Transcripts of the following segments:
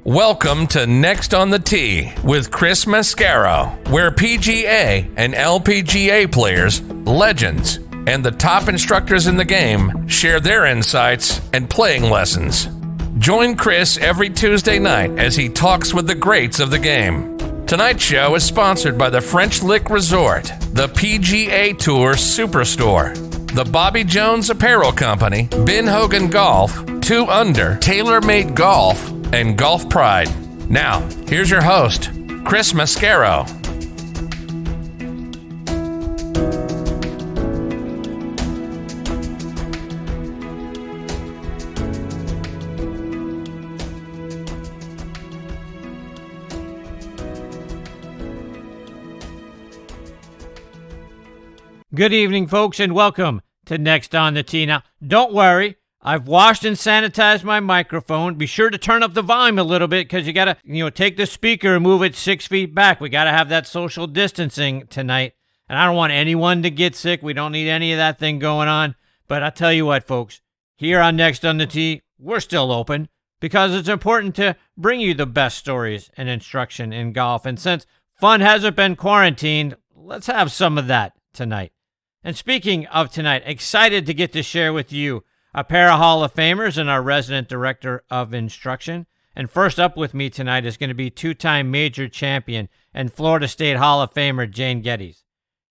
Welcome to Next on the Tee with Chris Mascaro, where PGA and LPGA players, legends, and the top instructors in the game share their insights and playing lessons. Join Chris every Tuesday night as he talks with the greats of the game. Tonight's show is sponsored by the French Lick Resort, the PGA Tour Superstore, the Bobby Jones Apparel Company, Ben Hogan Golf, 2 Under, TaylorMade Golf, and Golf Pride. Now, here's your host, Chris Mascaro. Good evening, folks, and welcome to Next on the Tee. Now, don't worry. I've washed and sanitized my microphone. Be sure to turn up the volume a little bit because you got to, take the speaker and move it 6 feet back. We got to have that social distancing tonight. And I don't want anyone to get sick. We don't need any of that thing going on. But I tell you what, folks, here on Next on the Tee, we're still open because it's important to bring you the best stories and instruction in golf. And since fun hasn't been quarantined, let's have some of that tonight. And speaking of tonight, excited to get to share with you a pair of Hall of Famers and our resident director of instruction. And first up with me tonight is going to be 2-time major champion and Florida State Hall of Famer Jane Geddes.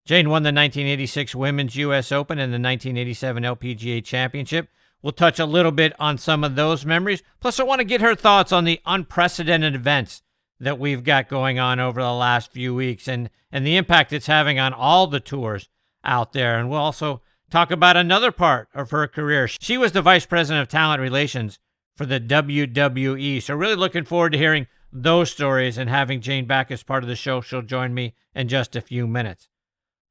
Jane won the 1986 Women's U.S. Open and the 1987 LPGA Championship. We'll touch a little bit on some of those memories. Plus, I want to get her thoughts on the unprecedented events that we've got going on over the last few weeks and the impact it's having on all the tours out there. And we'll also talk about another part of her career. She was the Vice President of Talent Relations for the WWE. So really looking forward to hearing those stories and having Jane back as part of the show. She'll join me in just a few minutes.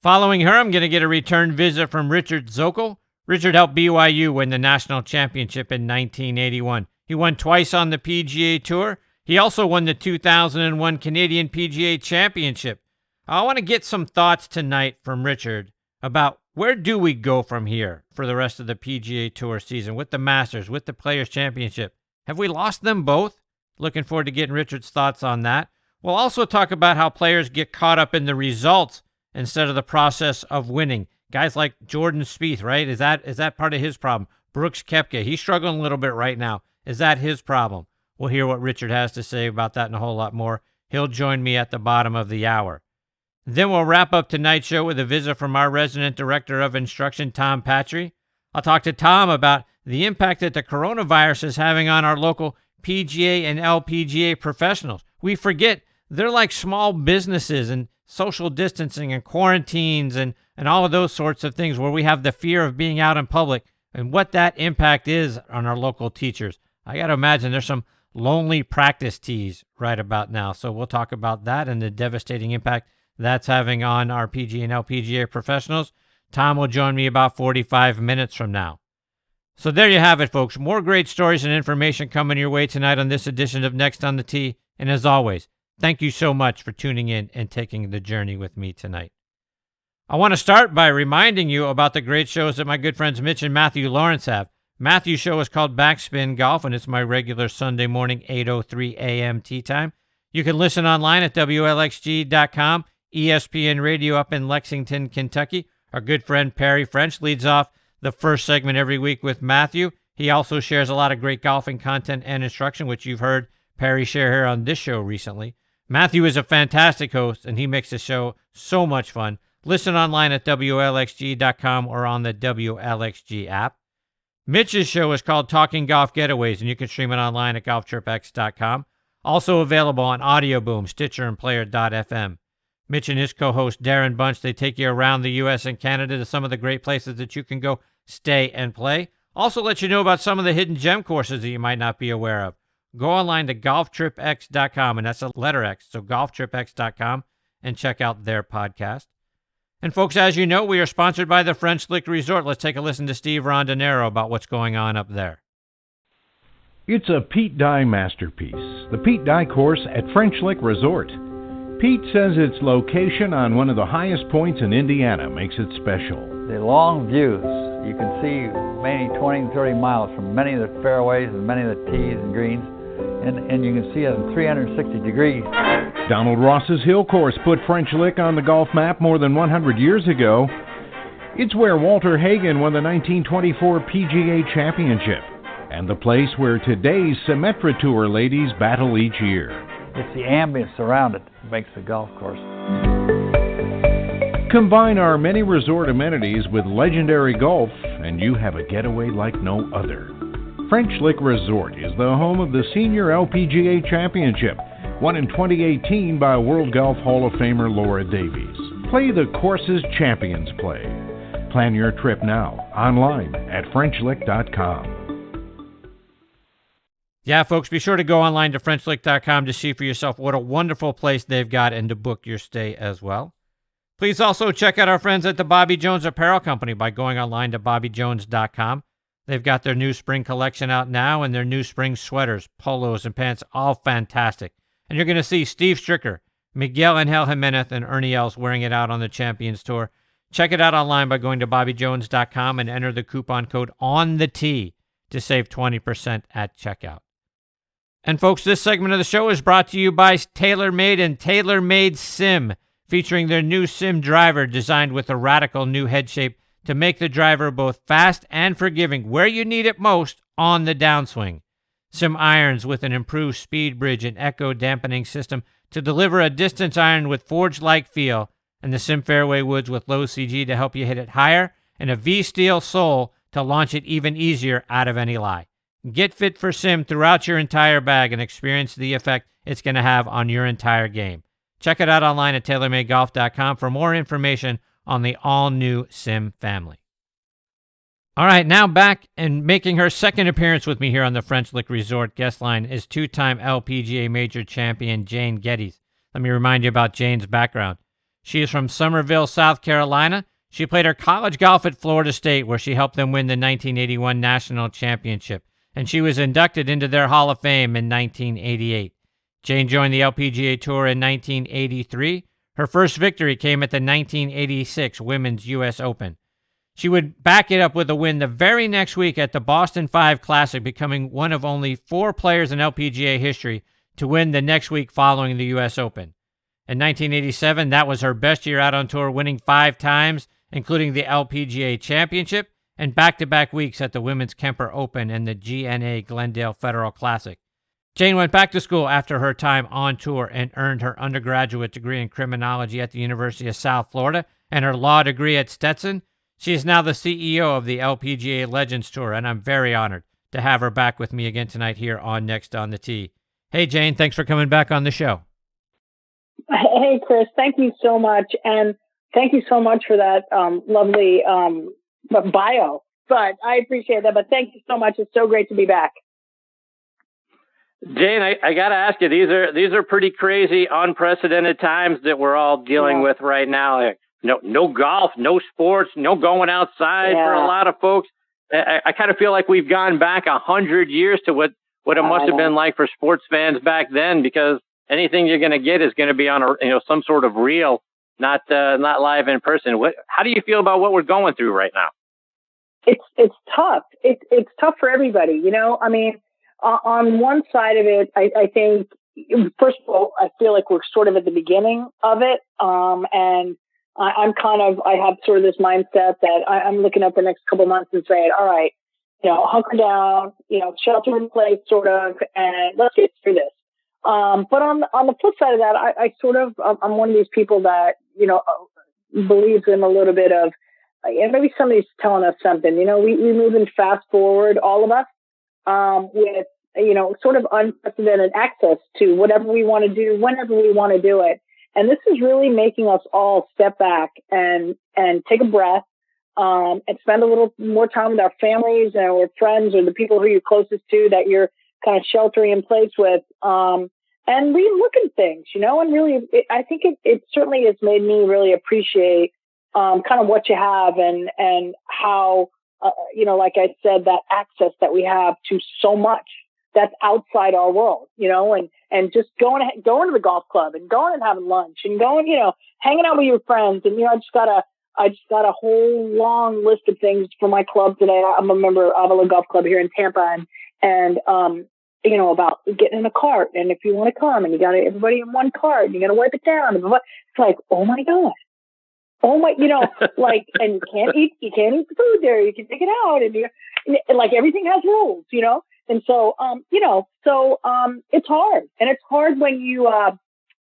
Following her, I'm going to get a return visit from Richard Zokol. Richard helped BYU win the national championship in 1981. He won twice on the PGA Tour. He also won the 2001 Canadian PGA Championship. I want to get some thoughts tonight from Richard about where do we go from here for the rest of the PGA Tour season with the Masters, with the Players' Championship? Have we lost them both? Looking forward to getting Richard's thoughts on that. We'll also talk about how players get caught up in the results instead of the process of winning. Guys like Jordan Spieth, right? Is that part of his problem? Brooks Koepka, he's struggling a little bit right now. Is that his problem? We'll hear what Richard has to say about that and a whole lot more. He'll join me at the bottom of the hour. Then we'll wrap up tonight's show with a visit from our resident director of instruction, Tom Patri. I'll talk to Tom about the impact that the coronavirus is having on our local PGA and LPGA professionals. We forget they're like small businesses and social distancing and quarantines and all of those sorts of things where we have the fear of being out in public and what that impact is on our local teachers. I got to imagine there's some lonely practice tees right about now. So we'll talk about that and the devastating impact that's having on our PGA and LPGA professionals. Tom will join me about 45 minutes from now. So there you have it, folks. More great stories and information coming your way tonight on this edition of Next on the Tee. And as always, thank you so much for tuning in and taking the journey with me tonight. I want to start by reminding you about the great shows that my good friends Mitch and Matthew Lawrence have. Matthew's show is called Backspin Golf, and it's my regular Sunday morning, 8:03 a.m. tee time. You can listen online at WLXG.com. ESPN Radio up in Lexington, Kentucky. Our good friend Perry French leads off the first segment every week with Matthew. He also shares a lot of great golfing content and instruction, which you've heard Perry share here on this show recently. Matthew is a fantastic host, and he makes the show so much fun. Listen online at WLXG.com or on the WLXG app. Mitch's show is called Talking Golf Getaways, and you can stream it online at golftripx.com. Also available on Audio Boom, Stitcher, and Player.fm. Mitch and his co-host Darren Bunch, they take you around the U.S. and Canada to some of the great places that you can go stay and play. Also let you know about some of the hidden gem courses that you might not be aware of. Go online to golftripx.com, and that's a letter X, so golftripx.com, and check out their podcast. And folks, as you know, we are sponsored by the French Lick Resort. Let's take a listen to Steve Rondinero about what's going on up there. It's a Pete Dye masterpiece, the Pete Dye course at French Lick Resort. Pete says its location on one of the highest points in Indiana makes it special. The long views, you can see maybe 20 and 30 miles from many of the fairways and many of the tees and greens. and you can see it in 360 degrees. Donald Ross's Hill Course put French Lick on the golf map more than 100 years ago. It's where Walter Hagen won the 1924 PGA Championship, and the place where today's Symetra Tour ladies battle each year. It's the ambience around it that makes the golf course. Combine our many resort amenities with legendary golf, and you have a getaway like no other. French Lick Resort is the home of the Senior LPGA Championship, won in 2018 by World Golf Hall of Famer Laura Davies. Play the courses champions play. Plan your trip now, online at FrenchLick.com. Yeah, folks, be sure to go online to FrenchLick.com to see for yourself what a wonderful place they've got and to book your stay as well. Please also check out our friends at the Bobby Jones Apparel Company by going online to BobbyJones.com. They've got their new spring collection out now, and their new spring sweaters, polos, and pants, all fantastic. And you're going to see Steve Stricker, Miguel Angel Jimenez, and Ernie Els wearing it out on the Champions Tour. Check it out online by going to BobbyJones.com and enter the coupon code ONTHET to save 20% at checkout. And folks, this segment of the show is brought to you by TaylorMade and TaylorMade Sim, featuring their new Sim driver designed with a radical new head shape to make the driver both fast and forgiving where you need it most on the downswing. Sim irons with an improved speed bridge and echo dampening system to deliver a distance iron with forged-like feel, and the Sim fairway woods with low CG to help you hit it higher, and a V-steel sole to launch it even easier out of any lie. Get fit for Sim throughout your entire bag and experience the effect it's going to have on your entire game. Check it out online at TaylorMadeGolf.com for more information on the all-new Sim family. All right, now back and making her second appearance with me here on the French Lick Resort guest line is two-time LPGA Major champion Jane Geddes. Let me remind you about Jane's background. She is from Summerville, South Carolina. She played her college golf at Florida State, where she helped them win the 1981 National Championship, and she was inducted into their Hall of Fame in 1988. Jane joined the LPGA Tour in 1983. Her first victory came at the 1986 Women's U.S. Open. She would back it up with a win the very next week at the Boston 5 Classic, becoming one of only 4 players in LPGA history to win the next week following the U.S. Open. In 1987, that was her best year out on tour, winning 5 times, including the LPGA Championship and back-to-back weeks at the Women's Kemper Open and the GNA Glendale Federal Classic. Jane went back to school after her time on tour and earned her undergraduate degree in criminology at the University of South Florida and her law degree at Stetson. She is now the CEO of the LPGA Legends Tour, and I'm very honored to have her back with me again tonight here on Next on the Tee. Hey, Jane, thanks for coming back on the show. Hey, Chris, thank you so much. And thank you so much for that lovely bio. But I appreciate that. But thank you so much. It's so great to be back. Jane, I got to ask you, these are pretty crazy, unprecedented times that we're all dealing with right now. Like, no golf, no sports, no going outside for a lot of folks. I kind of feel like we've gone back 100 years to what it must have been like for sports fans back then, because anything you're going to get is going to be on some sort of reel, not live in person. How do you feel about what we're going through right now? It's tough. It's tough for everybody. I mean, on one side of it, I think, first of all, I feel like we're sort of at the beginning of it. And I have sort of this mindset that I'm looking at the next couple of months and saying, all right, hunker down, shelter in place sort of, and let's get through this. But on the flip side of that, I'm one of these people that, believes in a little bit of, maybe somebody's telling us something. We move in fast forward, all of us, with, sort of unprecedented access to whatever we want to do, whenever we want to do it. And this is really making us all step back and take a breath, and spend a little more time with our families and with friends or the people who you're closest to that you're kind of sheltering in place with, and re-look at things, and really, I think it certainly has made me really appreciate, kind of what you have and how, like I said, that access that we have to so much that's outside our world, and just going to the golf club and going and having lunch and going, hanging out with your friends. And, I just got a whole long list of things for my club today. I'm a member of a golf club here in Tampa, and about getting in a cart, and if you want to come, and you got everybody in one cart, and you got to wipe it down. It's like, oh my God. Oh my, and you can't eat the food there. You can take it out, and like everything has rules, And so, it's hard, and it's hard when you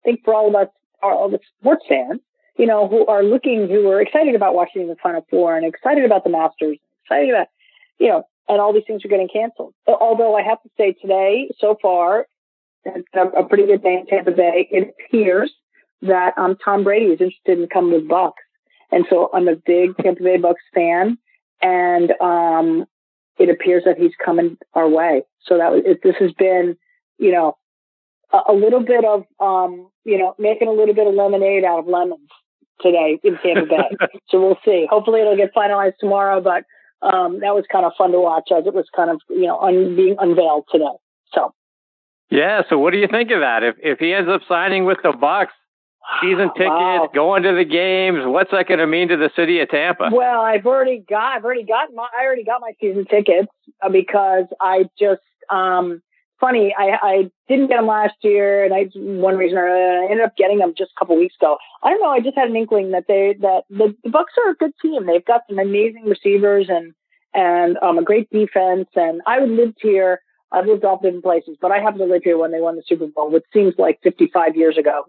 think for all of us, all the sports fans, who are excited about watching the Final Four and excited about the Masters, excited about, and all these things are getting canceled. Although I have to say today, so far, it's a pretty good day in Tampa Bay. It appears that Tom Brady is interested in coming with Bucks. And so I'm a big Tampa Bay Bucks fan, and it appears that he's coming our way. So this has been, a little bit of, making a little bit of lemonade out of lemons today in Tampa Bay. So we'll see. Hopefully it'll get finalized tomorrow, but that was kind of fun to watch as it was kind of, being unveiled today. So. Yeah. So what do you think of that? If he ends up signing with the Bucks, season tickets, going to the games, what's that going to mean to the city of Tampa? Well, I already got my season tickets because I just, funny, I didn't get them last year, and one reason or another, I ended up getting them just a couple weeks ago. I don't know. I just had an inkling that the Bucks are a good team. They've got some amazing receivers and a great defense. And I lived here. I've lived all different places, but I happened to live here when they won the Super Bowl, which seems like 55 years ago,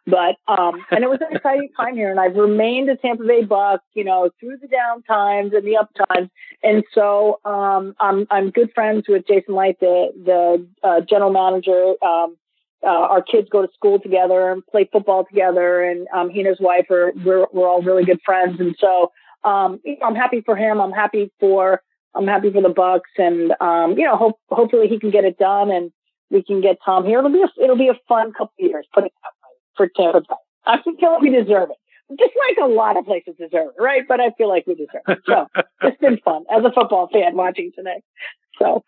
But and it was an exciting time here, and I've remained a Tampa Bay Buck, through the down times and the up times. And so I'm good friends with Jason Light, the general manager. Our kids go to school together and play football together, and he and his wife we're all really good friends. And so I'm happy for him. I'm happy for the Bucks, and hopefully he can get it done, and we can get Tom here. It'll be a fun couple of years, put it that way, for Tampa Bay. I feel like we deserve it, just like a lot of places deserve it, right? But I feel like we deserve it. So it's been fun as a football fan watching today. So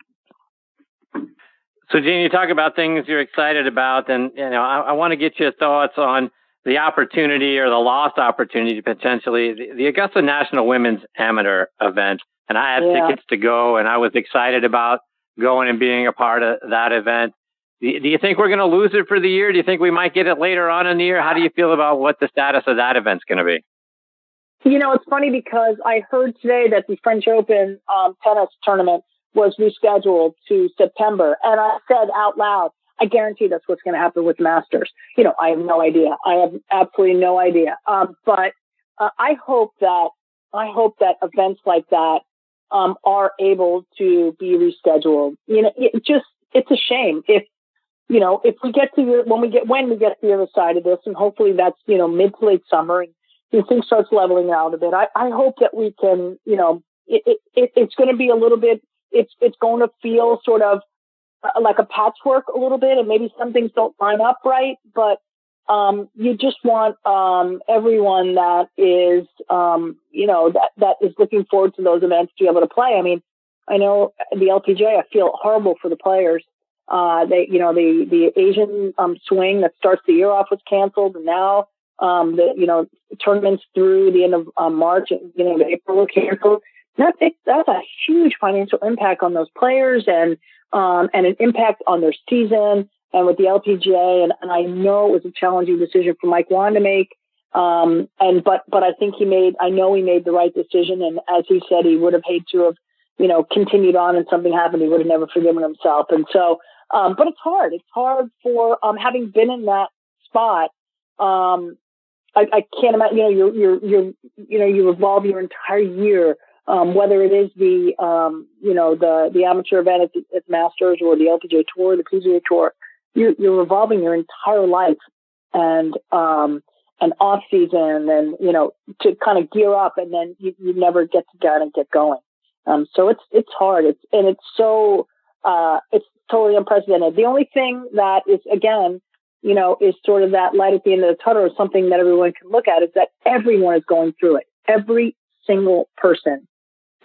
Gene, you talk about things you're excited about, and I want to get your thoughts on the opportunity or the lost opportunity potentially the Augusta National Women's Amateur event. And I have tickets to go, and I was excited about going and being a part of that event. Do you think we're going to lose it for the year? Do you think we might get it later on in the year? How do you feel about what the status of that event's going to be? It's funny because I heard today that the French Open tennis tournament was rescheduled to September. And I said out loud, I guarantee that's what's going to happen with Masters. I have no idea. I have absolutely no idea. But I hope that events like that are able to be rescheduled. It's a shame if we get to when we get to the other side of this, and hopefully that's mid to late summer, and things starts leveling out a bit. I hope that we can it's going to be a little bit. It's going to feel sort of like a patchwork a little bit, and maybe some things don't line up right, but you just want everyone that is, that is looking forward to those events to be able to play. I mean, I know the LPGA, I feel horrible for the players. The Asian swing that starts the year off was canceled, and now the tournaments through the end of March and beginning of April were canceled. That's a huge financial impact on those players and an impact on their season. And with the LPGA, and I know it was a challenging decision for Mike Wan to make. But I think he made the right decision. And as he said, he would have hated to have, continued on and something happened. He would have never forgiven himself. And so, but it's hard. It's hard for, having been in that spot. I can't imagine, you revolve your entire year, whether it is the amateur event at Masters or the LPGA Tour, the PGA Tour. You're revolving your entire life and off season and, to kind of gear up, and then you never get to get and get going. So it's hard. It's totally unprecedented. The only thing that is, again, is sort of that light at the end of the tunnel, or something that everyone can look at, is that everyone is going through it. Every single person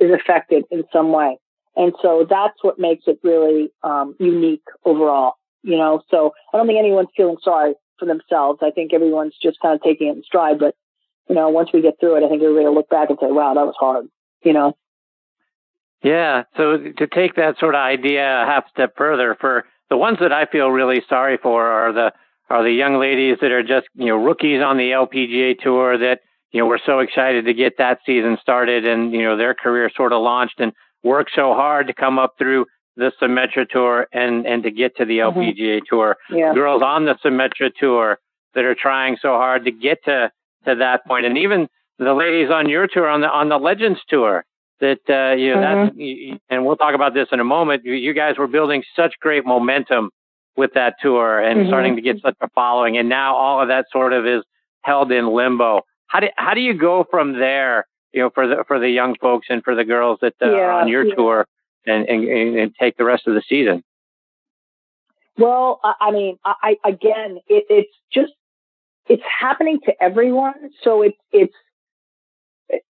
is affected in some way. And so that's what makes it really unique overall. So I don't think anyone's feeling sorry for themselves. I think everyone's just kind of taking it in stride. But, once we get through it, I think everybody will look back and say, wow, that was hard, Yeah. So to take that sort of idea a half step further, for The ones that I feel really sorry for are the young ladies that are just, rookies on the LPGA Tour that, were so excited to get that season started and, their career sort of launched and worked so hard to come up through the Symetra Tour and to get to the LPGA Tour. Yeah. Girls on the Symetra Tour that are trying so hard to get to that point. And even the ladies on your tour, on the Legends Tour, that, and we'll talk about this in a moment, you guys were building such great momentum with that tour and starting to get such a following. And now all of that sort of is held in limbo. How do you go from there, for the young folks and for the girls that are on your tour and take the rest of the season? Well, I mean, it's happening to everyone. So it's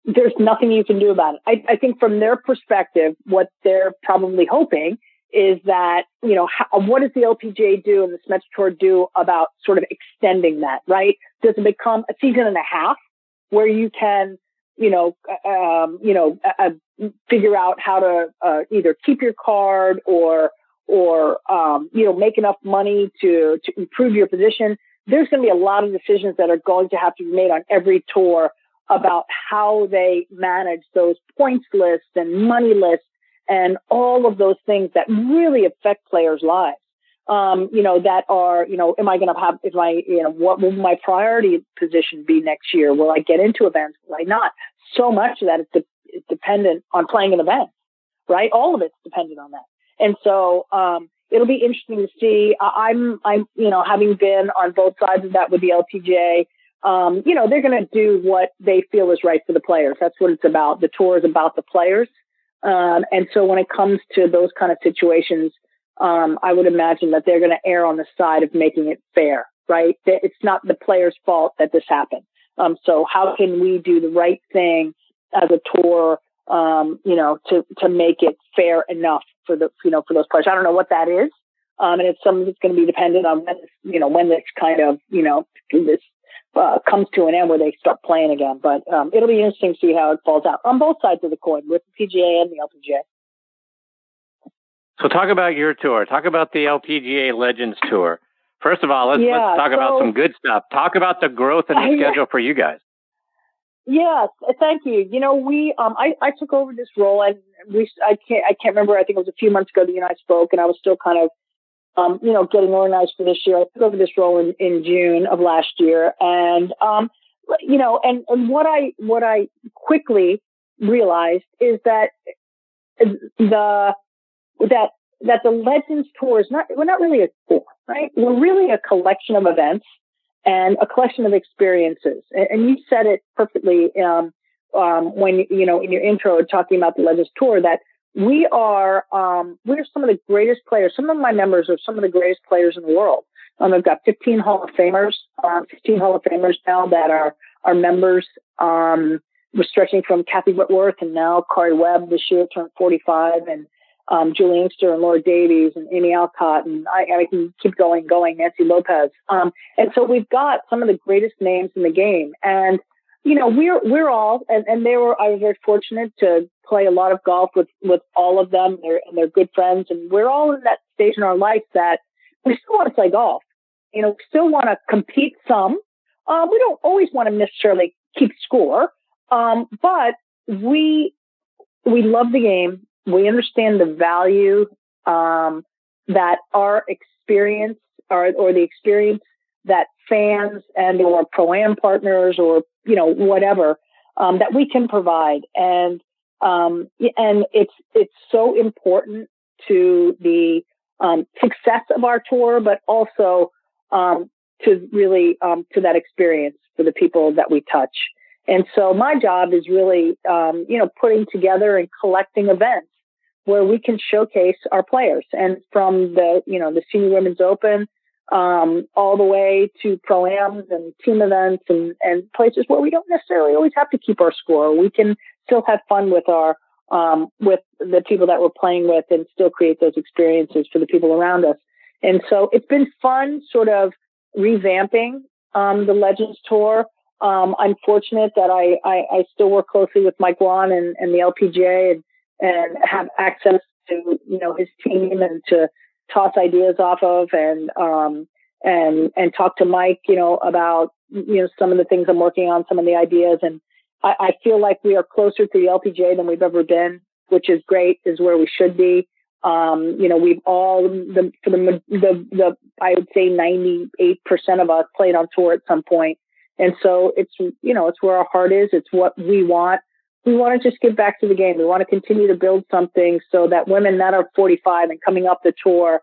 there's nothing you can do about it. I think from their perspective, what they're probably hoping is that, what does the LPGA do and the Symetra Tour do about sort of extending that, right? Does it become a season and a half where you can, figure out how to either keep your card or make enough money to improve your position? There's going to be a lot of decisions that are going to have to be made on every tour about how they manage those points lists and money lists and all of those things that really affect players' lives. That are, am I going to have, what will my priority position be next year? Will I get into events? Will I not? So much of that is dependent on playing an event, right? All of it's dependent on that. And so, it'll be interesting to see. I'm, having been on both sides of that with the LPGA, they're going to do what they feel is right for the players. That's what it's about. The tour is about the players. And so when it comes to those kind of situations, I would imagine that they're going to err on the side of making it fair, right? It's not the player's fault that this happened. So how can we do the right thing as a tour, to make it fair enough for for those players? I don't know what that is. And it's something that's going to be dependent on when this kind of, this comes to an end where they start playing again. But it'll be interesting to see how it falls out on both sides of the coin, with the PGA and the LPGA. So talk about your tour. Talk about the LPGA Legends Tour. First of all, let's talk about some good stuff. Talk about the growth in the schedule for you guys. Yes, thank you. I took over this role, and I can't remember. I think it was a few months ago that you and I spoke, and I was still kind of getting organized for this year. I took over this role in June of last year, and and what I quickly realized is that the Legends Tour we're not really a tour, right? We're really a collection of events and a collection of experiences. And you said it perfectly when in your intro talking about the Legends Tour, that we're some of the greatest players. Some of my members are some of the greatest players in the world. I've got 15 Hall of Famers now that are members. We're stretching from Kathy Whitworth and now Corey Webb this year turned 45, and Julie Inkster and Laura Davies and Amy Alcott, and I can keep going, Nancy Lopez. And so we've got some of the greatest names in the game. And, we're all, I was very fortunate to play a lot of golf with all of them, and they're good friends. And we're all in that stage in our life that we still want to play golf. We still want to compete some. We don't always want to necessarily keep score. But we love the game. We understand the value that our experience or the experience that fans and or pro-am partners or whatever that we can provide, and it's so important to the success of our tour, but also to really to that experience for the people that we touch. And so my job is really putting together and collecting events where we can showcase our players, and from the Senior Women's Open, all the way to pro-ams and team events and places where we don't necessarily always have to keep our score. We can still have fun with with the people that we're playing with and still create those experiences for the people around us. And so it's been fun sort of revamping, the Legends Tour. I'm fortunate that I still work closely with Mike Wan and the LPGA and have access to, his team and to toss ideas off of, and talk to Mike, about, some of the things I'm working on, some of the ideas. And I feel like we are closer to the LPGA than we've ever been, which is great, is where we should be. We've all, I would say 98% of us played on tour at some point. And so it's where our heart is. It's what we want. We want to just give back to the game. We want to continue to build something so that women that are 45 and coming up the tour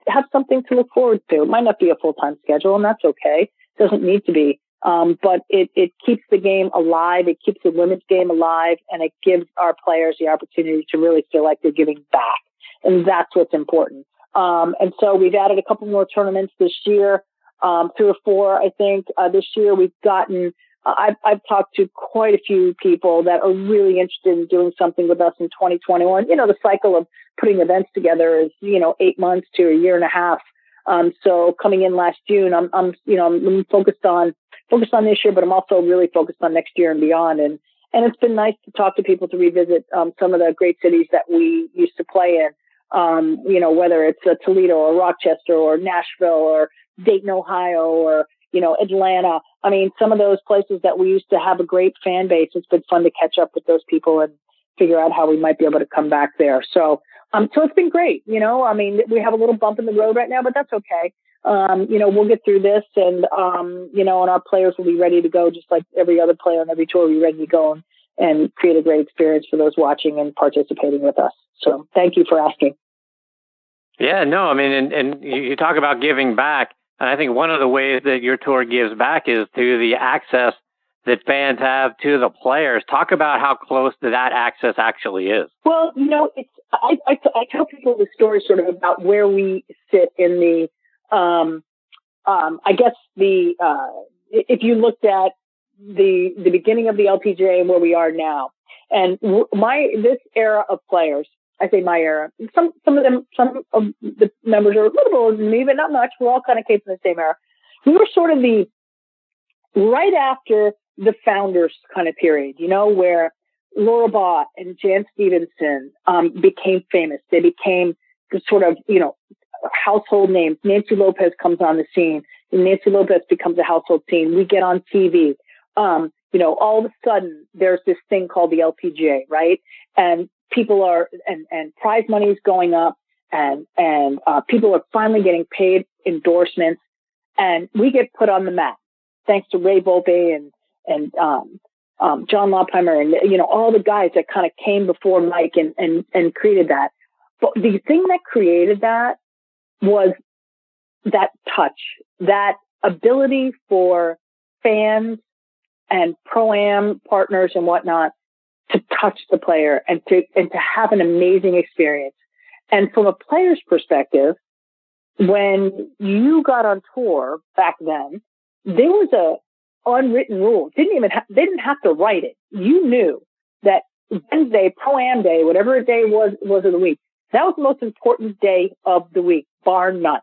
have something to look forward to. It might not be a full-time schedule, and that's okay. It doesn't need to be. But it keeps the game alive. It keeps the women's game alive, and it gives our players the opportunity to really feel like they're giving back. And that's what's important. And so we've added a couple more tournaments this year, 3 or 4, I think. This year we've gotten, I've talked to quite a few people that are really interested in doing something with us in 2021. The cycle of putting events together is, 8 months to a year and a half. So coming in last June, I'm focused on this year, but I'm also really focused on next year and beyond. And it's been nice to talk to people to revisit some of the great cities that we used to play in. Whether it's Toledo or Rochester or Nashville or Dayton, Ohio, or, Atlanta. I mean, some of those places that we used to have a great fan base. It's been fun to catch up with those people and figure out how we might be able to come back there. So it's been great. We have a little bump in the road right now, but that's okay. We'll get through this, and our players will be ready to go, just like every other player on every tour will be ready to go and create a great experience for those watching and participating with us. So thank you for asking. Yeah, no, and you talk about giving back. And I think one of the ways that your tour gives back is through the access that fans have to the players. Talk about how close that access actually is. Well, I tell people the story sort of about where we sit in the, if you looked at the beginning of the LPGA and where we are now, and this era of players, I say my era. Some of the members are a little bit older than me, but not much. We all kind of came from the same era. We were sort of right after the founders kind of period, where Laura Bott and Jan Stevenson became famous. They became sort of, household names. Nancy Lopez comes on the scene, and Nancy Lopez becomes a household name. We get on TV. All of a sudden there's this thing called the LPGA, right? And people are, and prize money is going up, and people are finally getting paid endorsements, and we get put on the map thanks to Ray Volpe and John Lopheimer and, all the guys that kind of came before Mike and created that. But the thing that created that was that touch, that ability for fans and pro-am partners and whatnot to touch the player and to have an amazing experience. And from a player's perspective, when you got on tour back then, there was a unwritten rule. They didn't have to write it. You knew that Wednesday, Pro-Am Day, whatever day was of the week, that was the most important day of the week, bar none.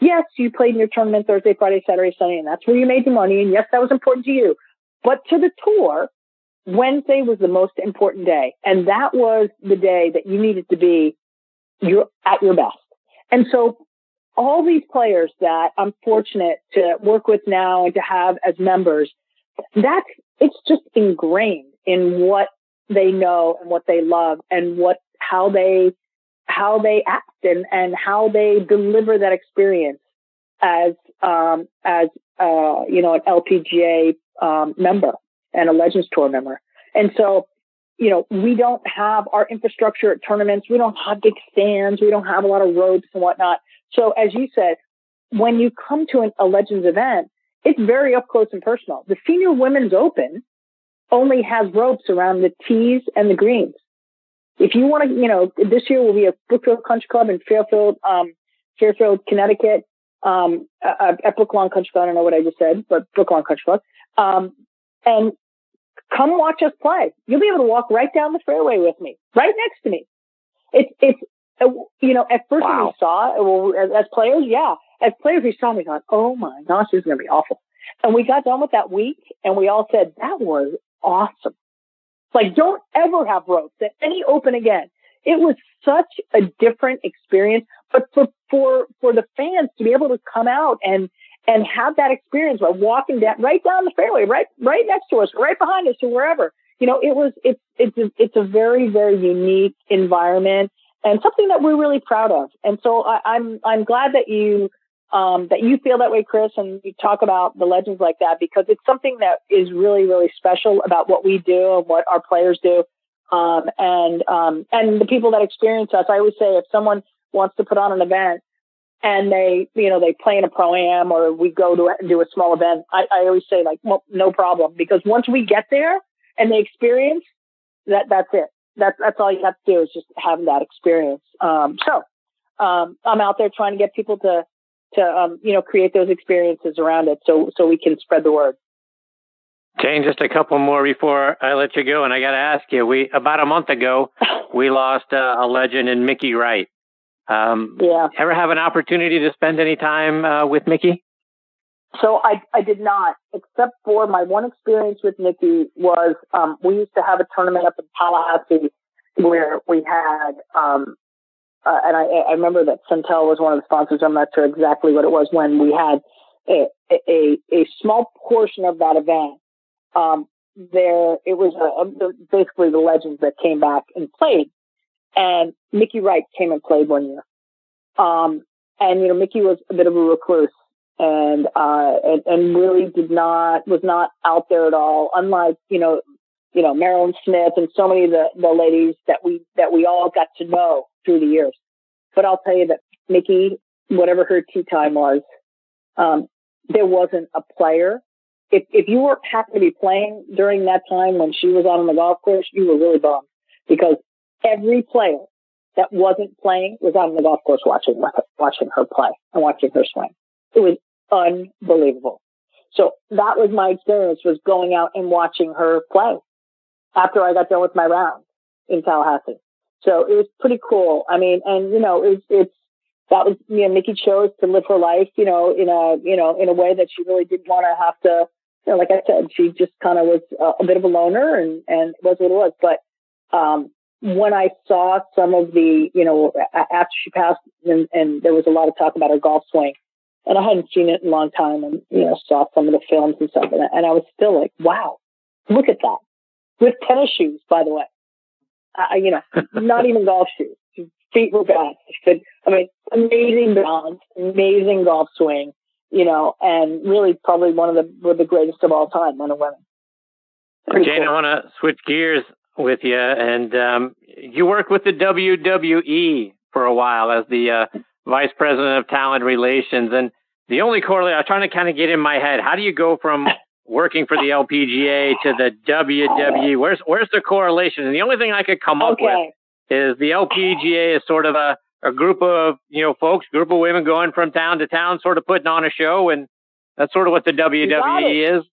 Yes, you played in your tournament Thursday, Friday, Saturday, Sunday, and that's where you made your money. And yes, that was important to you. But to the tour, Wednesday was the most important day. And that was the day that you needed to be at your best. And so all these players that I'm fortunate to work with now and to have as members, it's just ingrained in what they know and what they love and how they act and how they deliver that experience as an LPGA member and a Legends Tour member. And so, we don't have our infrastructure at tournaments. We don't have big stands. We don't have a lot of ropes and whatnot. So as you said, when you come to a Legends event, it's very up close and personal. The Senior Women's Open only has ropes around the tees and the greens. If you want to, this year will be at Brookfield Country Club in Fairfield, Connecticut, at Brooklawn Country Club. I don't know what I just said, but Brooklawn Country Club. And come watch us play. You'll be able to walk right down the fairway with me, right next to me. It's at first when we saw it, as players, we saw it, we thought, oh my gosh, this is going to be awful. And we got done with that week and we all said, that was awesome. Like, don't ever have ropes at any Open again. It was such a different experience. But for for the fans to be able to come out and have that experience by walking right down the fairway, right next to us, right behind us, or wherever. It's a very, very unique environment and something that we're really proud of. And so I'm glad that you feel that way, Chris, and you talk about the legends like that, because it's something that is really, really special about what we do and what our players do. And the people that experience us. I always say, if someone wants to put on an event and they play in a pro-am, or we go to do a small event, I always say, like, well, no problem, because once we get there and they experience that's it. That's all you have to do, is just have that experience. I'm out there trying to get people to create those experiences around it, so we can spread the word. Jane, just a couple more before I let you go, and I got to ask you, about a month ago, we lost a legend in Mickey Wright. Ever have an opportunity to spend any time with Mickey? So I did not, except for my one experience with Mickey was we used to have a tournament up in Tallahassee where we had, and I remember that Centel was one of the sponsors. I'm not sure exactly what it was, when we had a small portion of that event. It was basically the legends that came back and played, and Mickey Wright came and played one year. And Mickey was a bit of a recluse, and really was not out there at all. Unlike Marilyn Smith and so many of the ladies that we all got to know through the years. But I'll tell you that Mickey, whatever her tee time was, there wasn't a player. If you weren't happened to be playing during that time when she was on the golf course, you were really bummed, because every player that wasn't playing was on the golf course watching her play and watching her swing. It was unbelievable. So that was my experience, was going out and watching her play after I got done with my round in Tallahassee. So it was pretty cool. I mean, and that was, Mickey chose to live her life, in a way that she really didn't want to have to, like I said, she just kind of was a bit of a loner, and it was what it was. But, when I saw some of the, after she passed, and there was a lot of talk about her golf swing, and I hadn't seen it in a long time, and, saw some of the films and stuff, and I was still like, wow, look at that. With tennis shoes, by the way. Not even golf shoes. Feet were bad. I mean, amazing balance, amazing golf swing, and really probably one of the greatest of all time, men and women. Jane, I want to switch gears with you, and you worked with the WWE for a while as the Vice President of Talent Relations, and the only correlation, I was trying to kind of get in my head, how do you go from working for the LPGA to the WWE? Where's the correlation? And the only thing I could come up with is the LPGA is sort of a group of, folks, group of women going from town to town, sort of putting on a show, and that's sort of what the WWE is.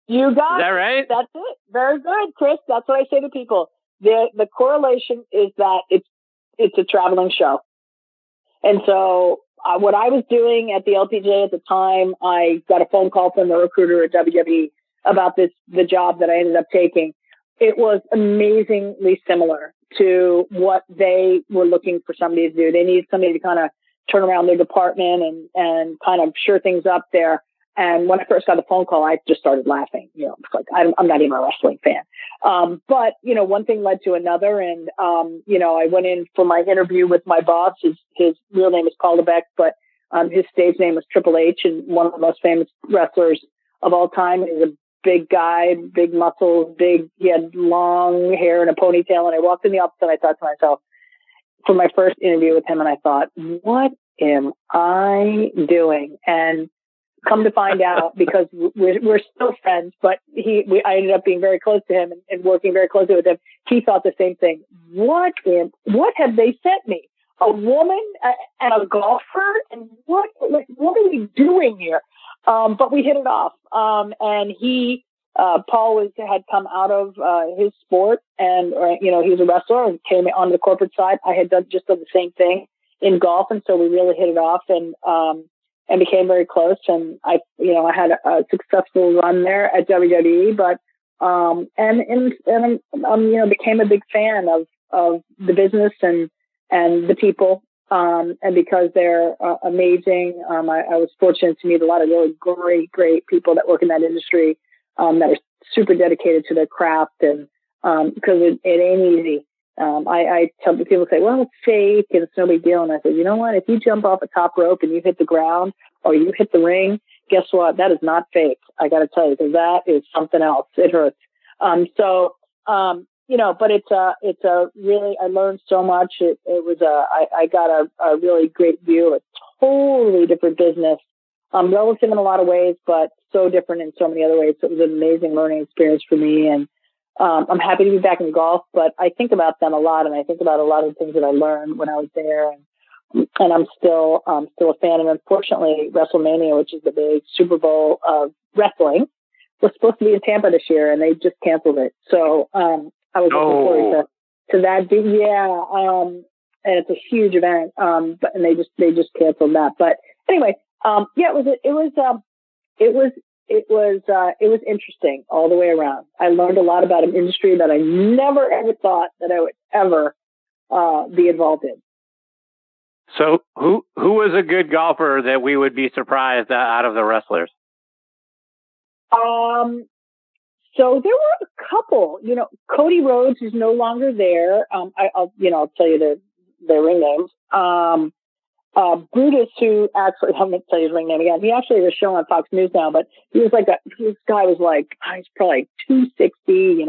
You got it. Is that right? That's it. Very good, Chris. That's what I say to people. The correlation is that it's a traveling show. And so what I was doing at the LPGA at the time, I got a phone call from the recruiter at WWE about the job that I ended up taking. It was amazingly similar to what they were looking for somebody to do. They needed somebody to kind of turn around their department and kind of shore things up there. And when I first got the phone call, I just started laughing. It's like, I'm not even a wrestling fan. But, one thing led to another. And, I went in for my interview with my boss. His real name is Paul Levesque, but his stage name was Triple H, and one of the most famous wrestlers of all time. He's a big guy, big muscles, he had long hair and a ponytail. And I walked in the office and I thought to myself, for my first interview with him, and I thought, what am I doing? And come to find out, because we're still friends, but I ended up being very close to him and working very closely with him. He thought the same thing. What have they sent me? A woman and a golfer? And what are we doing here? But we hit it off. And Paul had come out of his sport, and he's a wrestler and came on the corporate side. I had done the same thing in golf, and so we really hit it off and became very close. And I had a successful run there at WWE, but became a big fan of the business and the people And because they're amazing, I was fortunate to meet a lot of really great people that work in that industry that are super dedicated to their craft, and because it ain't easy. I tell people, say, well, it's fake and it's no big deal. And I said, you know what? If you jump off a top rope and you hit the ground or you hit the ring, guess what? That is not fake. I got to tell you, because that is something else. It hurts. But it's a really, I learned so much. I got a really great view of a totally different business, relative in a lot of ways, but so different in so many other ways. So it was an amazing learning experience for me. And I'm happy to be back in golf, but I think about them a lot, and I think about a lot of the things that I learned when I was there, and I'm still a fan. And unfortunately, WrestleMania, which is the big Super Bowl of wrestling, was supposed to be in Tampa this year, and they just canceled it. So I was looking forward to that. And it's a huge event, and they just canceled that. But anyway, it was interesting all the way around. I learned a lot about an industry that I never ever thought that I would ever be involved in. So who was a good golfer that we would be surprised out of the wrestlers? So there were a couple. Cody Rhodes is no longer there. I'll tell you their ring names. Brutus, who actually, I'm going to tell you his ring name again. He actually has a show on Fox News now, but he was this guy was he's probably 260,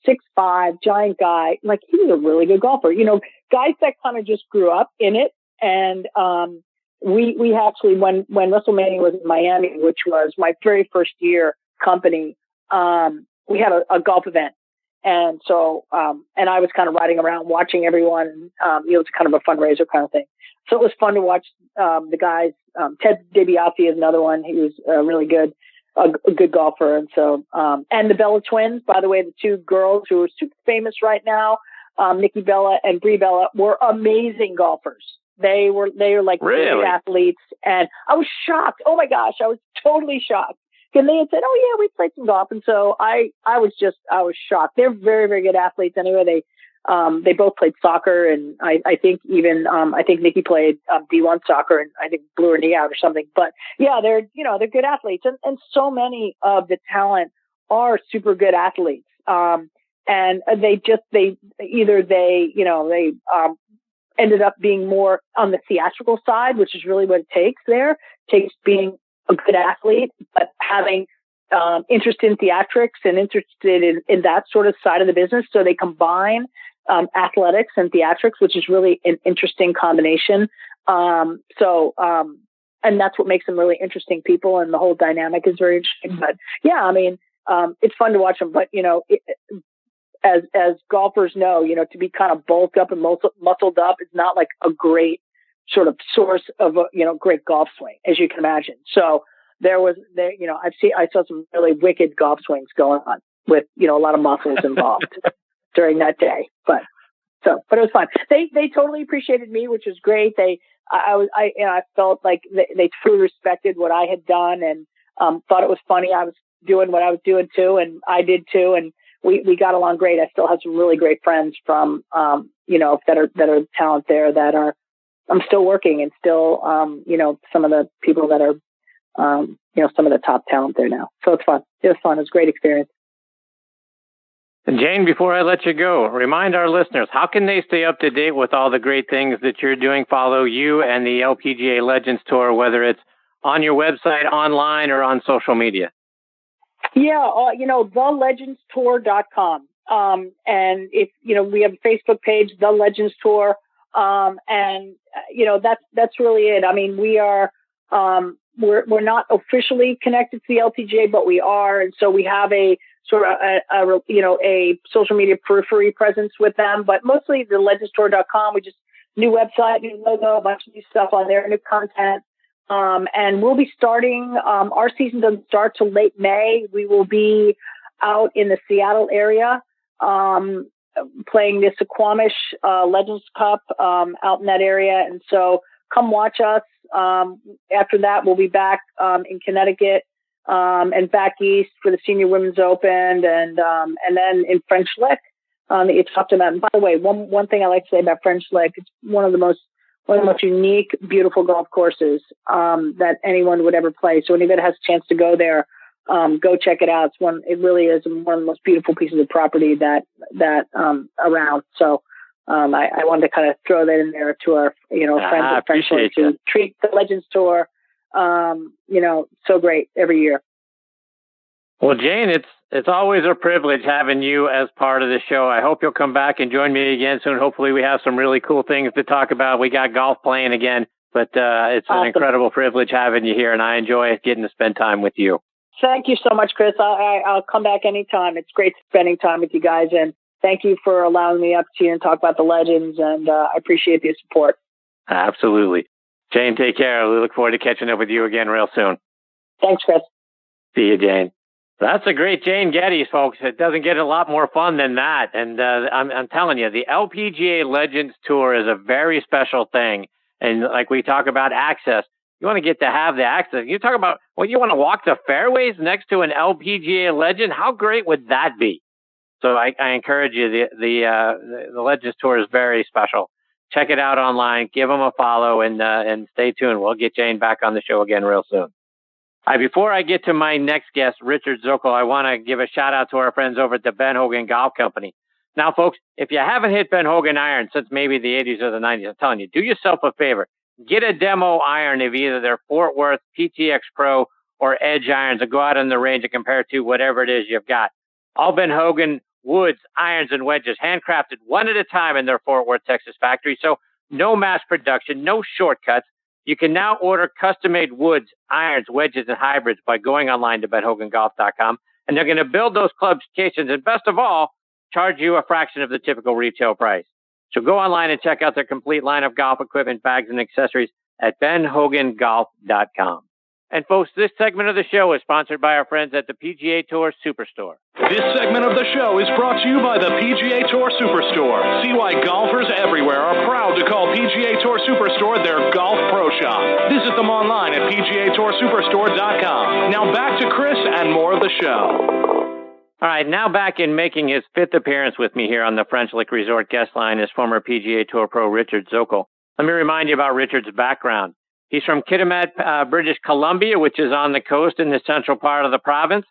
6'5", giant guy. Like, he was a really good golfer. Guys that kind of just grew up in it. And, we actually, when WrestleMania was in Miami, which was my very first year company, we had a golf event. And so, and I was kind of riding around watching everyone, it's kind of a fundraiser kind of thing. So it was fun to watch, the guys. Ted DiBiase is another one. He was really good, a good golfer. And so, and the Bella twins, by the way, the two girls who are super famous right now, Nikki Bella and Brie Bella, were amazing golfers. They were like really athletes. And I was shocked. Oh my gosh. I was totally shocked. And they had said, "Oh yeah, we played some golf." And so I was shocked. They're very, very good athletes. Anyway, they both played soccer, and I think even I think Nikki played D1 soccer, and I think blew her knee out or something. But yeah, they're good athletes, and so many of the talent are super good athletes. And they ended up being more on the theatrical side, which is really what it takes there. It takes being a good athlete, but having interest in theatrics and interested in that sort of side of the business. So they combine athletics and theatrics, which is really an interesting combination. And that's what makes them really interesting people. And the whole dynamic is very interesting. But yeah, I mean, it's fun to watch them. But, as golfers know, to be kind of bulked up and muscled up is not like a great sort of source of a great golf swing, as you can imagine. So I saw some really wicked golf swings going on with a lot of muscles involved during that day. But it was fun. They totally appreciated me, which was great. I felt like they truly respected what I had done, and thought it was funny. I was doing what I was doing too, and I did too, and we got along great. I still have some really great friends from that are talent there that are. I'm still working, and still, some of the people that are, some of the top talent there now. So it's fun. It was fun. It was a great experience. And Jane, before I let you go, remind our listeners, how can they stay up to date with all the great things that you're doing? Follow you and the LPGA Legends Tour, whether it's on your website, online, or on social media. Yeah, thelegendstour.com. And if, we have a Facebook page, The Legends Tour. That's really it. I mean, we are, we're not officially connected to the LPGA, but we are. And so we have a sort of a social media periphery presence with them, but mostly the legendstour.com. We just new website, new logo, a bunch of new stuff on there, new content. And we'll be starting, our season doesn't start till late May. We will be out in the Seattle area, playing the Suquamish Legends Cup out in that area. And so come watch us. After that, we'll be back in Connecticut and back east for the Senior Women's Open, and then in French Lick that you talked about. And by the way, one thing I like to say about French Lick, it's one of one of the most unique, beautiful golf courses that anyone would ever play. So anybody has a chance to go there, go check it out. It really is one of the most beautiful pieces of property that around. So I wanted to kind of throw that in there to our friends at French Lake to treat the Legends Tour so great every year. Well, Jane, it's always a privilege having you as part of the show. I hope you'll come back and join me again soon. Hopefully we have some really cool things to talk about. We got golf playing again, but it's awesome. An incredible privilege having you here, and I enjoy getting to spend time with you. Thank you so much, Chris. I'll come back anytime. It's great spending time with you guys, and thank you for allowing me up to you and talk about the Legends, and I appreciate the support. Absolutely. Jane, take care. We look forward to catching up with you again real soon. Thanks, Chris. See you, Jane. That's a great Jane Geddes, folks. It doesn't get a lot more fun than that. And I'm telling you, the LPGA Legends Tour is a very special thing. And like we talk about access, you want to get to have the access. You talk about, you want to walk the fairways next to an LPGA legend? How great would that be? So I encourage you, the Legends Tour is very special. Check it out online. Give them a follow and stay tuned. We'll get Jane back on the show again real soon. Before I get to my next guest, Richard Zokol, I want to give a shout out to our friends over at the Ben Hogan Golf Company. Now, folks, if you haven't hit Ben Hogan iron since maybe the 80s or the 90s, I'm telling you, do yourself a favor. Get a demo iron of either their Fort Worth PTX Pro or Edge irons and go out on the range and compare to whatever it is you've got. All Ben Hogan woods, irons, and wedges, handcrafted one at a time in their Fort Worth, Texas factory. So no mass production, no shortcuts. You can now order custom-made woods, irons, wedges, and hybrids by going online to benhogangolf.com. And they're going to build those club stations and, best of all, charge you a fraction of the typical retail price. So go online and check out their complete line of golf equipment, bags, and accessories at benhogangolf.com. And folks, this segment of the show is sponsored by our friends at the PGA Tour Superstore. This segment of the show is brought to you by the PGA Tour Superstore. See why golfers everywhere are proud to call PGA Tour Superstore their golf pro shop. Visit them online at PGATourSuperstore.com. Now back to Chris and more of the show. All right, now back in making his fifth appearance with me here on the French Lick Resort guest line is former PGA Tour pro Richard Zokol. Let me remind you about Richard's background. He's from Kitimat, British Columbia, which is on the coast in the central part of the province.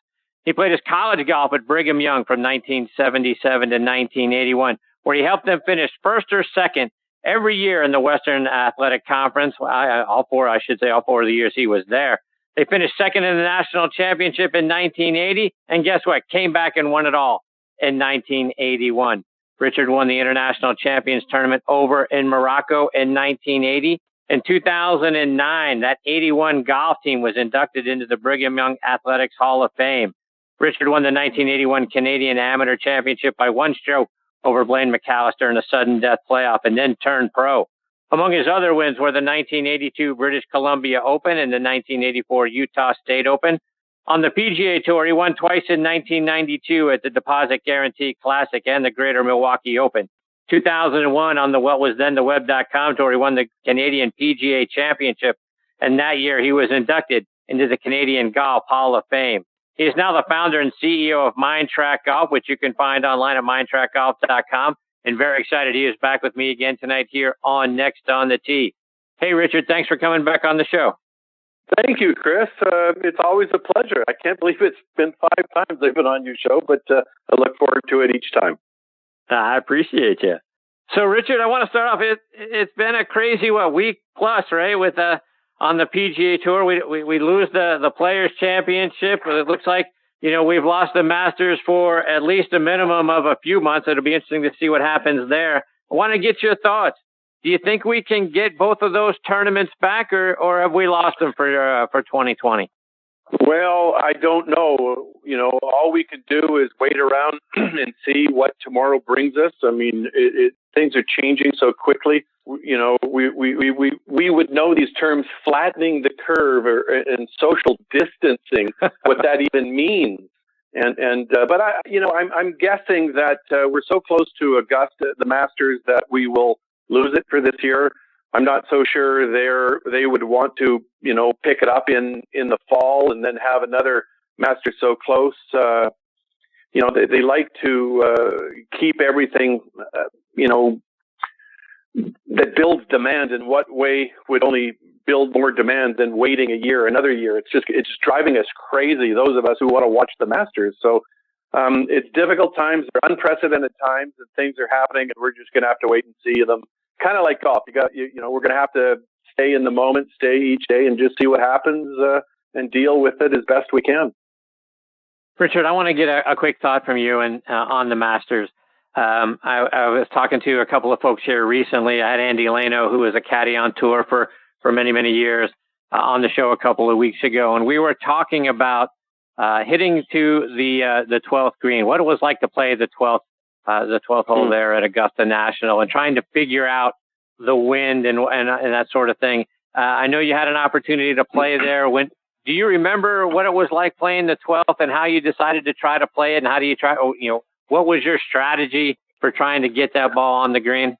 He played his college golf at Brigham Young from 1977 to 1981, where he helped them finish first or second every year in the Western Athletic Conference. All four of the years he was there. They finished second in the national championship in 1980, and guess what? Came back and won it all in 1981. Richard won the International Champions Tournament over in Morocco in 1980. In 2009, that 81 golf team was inducted into the Brigham Young Athletics Hall of Fame. Richard won the 1981 Canadian Amateur Championship by one stroke over Blaine McAllister in a sudden death playoff and then turned pro. Among his other wins were the 1982 British Columbia Open and the 1984 Utah State Open. On the PGA Tour, he won twice in 1992 at the Deposit Guarantee Classic and the Greater Milwaukee Open. 2001 on what was then the Web.com Tour, he won the Canadian PGA Championship, and that year he was inducted into the Canadian Golf Hall of Fame. He is now the founder and CEO of MindTrack Golf, which you can find online at mindtrackgolf.com, and very excited he is back with me again tonight here on Next on the Tee. Hey, Richard, thanks for coming back on the show. Thank you, Chris. It's always a pleasure. I can't believe it's been 5 times I've been on your show, but I look forward to it each time. I appreciate you. So, Richard, I want to start off. It's been a crazy week plus, right? With on the PGA Tour, we lose the Players Championship. It looks like we've lost the Masters for at least a minimum of a few months. It'll be interesting to see what happens there. I want to get your thoughts. Do you think we can get both of those tournaments back, or have we lost them for 2020? Well, I don't know. All we can do is wait around and see what tomorrow brings us. I mean, things are changing so quickly. We would know these terms, flattening the curve and social distancing, what that even means. But I'm guessing that we're so close to Augusta, the Masters, that we will lose it for this year. I'm not so sure they would want to, pick it up in the fall and then have another Masters so close. They like to keep everything, that builds demand, and what way would only build more demand than waiting a year, another year? It's driving us crazy, those of us who want to watch the Masters. So it's difficult times, they're unprecedented times, and things are happening, and we're just going to have to wait and see them. Kind of like golf, we're going to have to stay in the moment, stay each day, and just see what happens and deal with it as best we can. Richard, I want to get a quick thought from you and on the Masters. I was talking to a couple of folks here recently. I had Andy Leno, who was a caddy on tour for many, many years, on the show a couple of weeks ago, and we were talking about hitting to the 12th green, what it was like to play the 12th hole there at Augusta National, and trying to figure out the wind and that sort of thing. I know you had an opportunity to play there. Do you remember what it was like playing the 12th and how you decided to try to play it, and how do you try? What was your strategy for trying to get that ball on the green?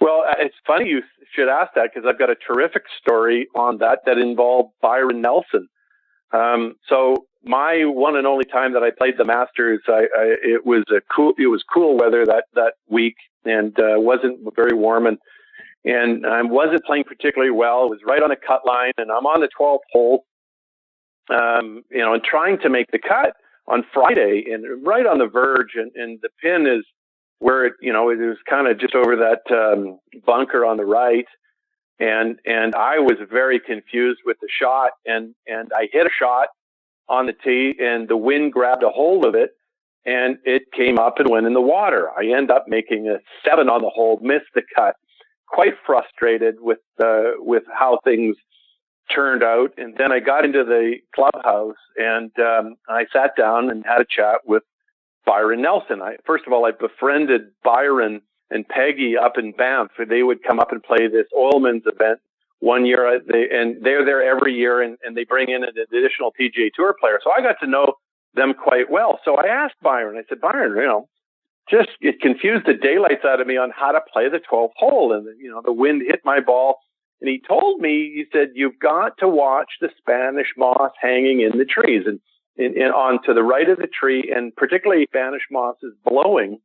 Well, it's funny you should ask that, because I've got a terrific story on that involved Byron Nelson. So my one and only time that I played the Masters, it was cool weather that week, and wasn't very warm, and I wasn't playing particularly well. It was right on the cut line, and I'm on the 12th hole, and trying to make the cut on Friday, and right on the verge, and the pin is where it was kind of just over that bunker on the right, and I was very confused with the shot, and I hit a shot on the tee, and the wind grabbed a hold of it, and it came up and went in the water. I end up making a 7 on the hole, missed the cut, quite frustrated with how things turned out. And then I got into the clubhouse, and I sat down and had a chat with Byron Nelson. First of all, I befriended Byron and Peggy up in Banff. They would come up and play this Oilman's event one year, and they're there every year, and they bring in an additional PGA Tour player. So I got to know them quite well. So I asked Byron, I said, Byron, it confused the daylights out of me on how to play the 12th hole. And, the wind hit my ball. And he told me, he said, you've got to watch the Spanish moss hanging in the trees and on to the right of the tree. And particularly Spanish moss is blowing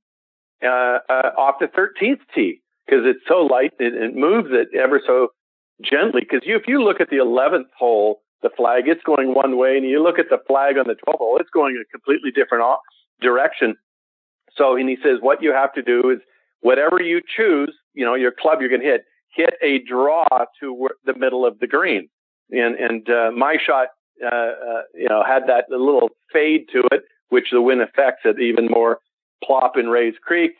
off the 13th tee, because it's so light, it moves it ever so gently. Because if you look at the 11th hole, the flag, it's going one way, and you look at the flag on the 12th hole, it's going a completely different direction. So, and he says, what you have to do is, whatever you choose, your club you're going to hit a draw to the middle of the green. And my shot, had that little fade to it, which the wind affects it even more. Plop in Rays Creek.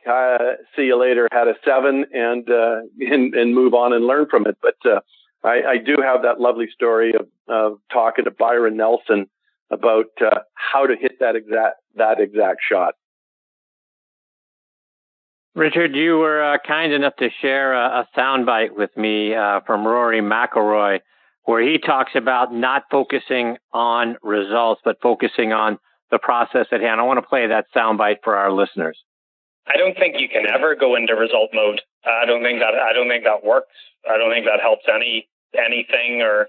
See you later. Had a 7 and move on and learn from it. But I do have that lovely story of talking to Byron Nelson about how to hit that exact shot. Richard, you were kind enough to share a soundbite with me from Rory McIlroy, where he talks about not focusing on results, but focusing on the process at hand. I want to play that soundbite for our listeners. I don't think you can ever go into result mode. I don't think that works. I don't think that helps anything. Or,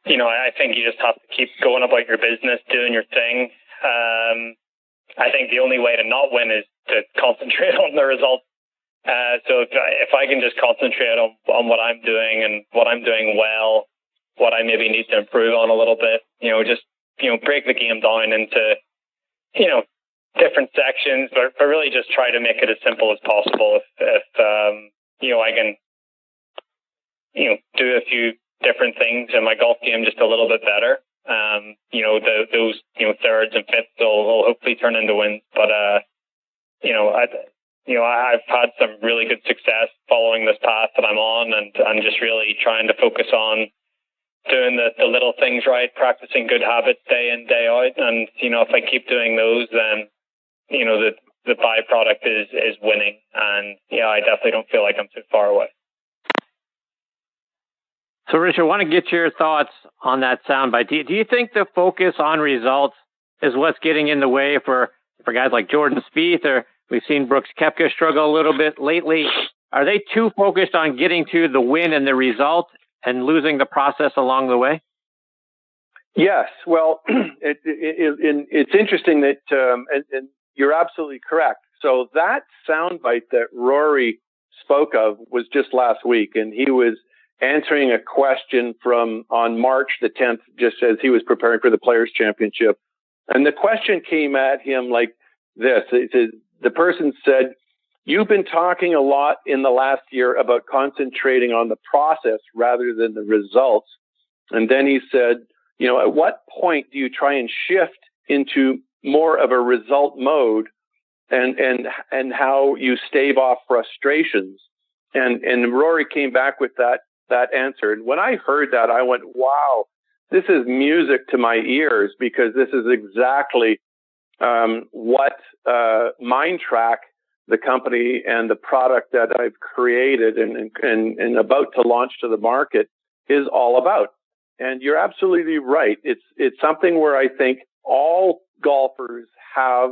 I think you just have to keep going about your business, doing your thing. I think the only way to not win is to concentrate on the results. So if I can just concentrate on what I'm doing and what I'm doing well, what I maybe need to improve on a little bit, break the game down into, different sections, but really just try to make it as simple as possible. If I can, do a few different things in my golf game just a little bit better, those thirds and fifths will hopefully turn into wins. But I've had some really good success following this path that I'm on, and I'm just really trying to focus on doing the little things right, practicing good habits day in, day out. And, if I keep doing those, then, the byproduct is winning. And, I definitely don't feel like I'm too far away. So, Richard, I want to get your thoughts on that soundbite. Do you think the focus on results is what's getting in the way for guys like Jordan Spieth, or we've seen Brooks Koepka struggle a little bit lately? Are they too focused on getting to the win and the result and losing the process along the way? Yes. Well, it's interesting that, and you're absolutely correct. So that soundbite that Rory spoke of was just last week, and he was answering a question on March the 10th, just as he was preparing for the Players' Championship. And the question came at him like this. The person said, "You've been talking a lot in the last year about concentrating on the process rather than the results." And then he said, at what point do you try and shift into more of a result mode and how you stave off frustrations? And Rory came back with that answer. And when I heard that, I went, wow, this is music to my ears, because this is exactly what MindTrack, the company and the product that I've created and about to launch to the market, is all about. And you're absolutely right. It's something where I think all golfers have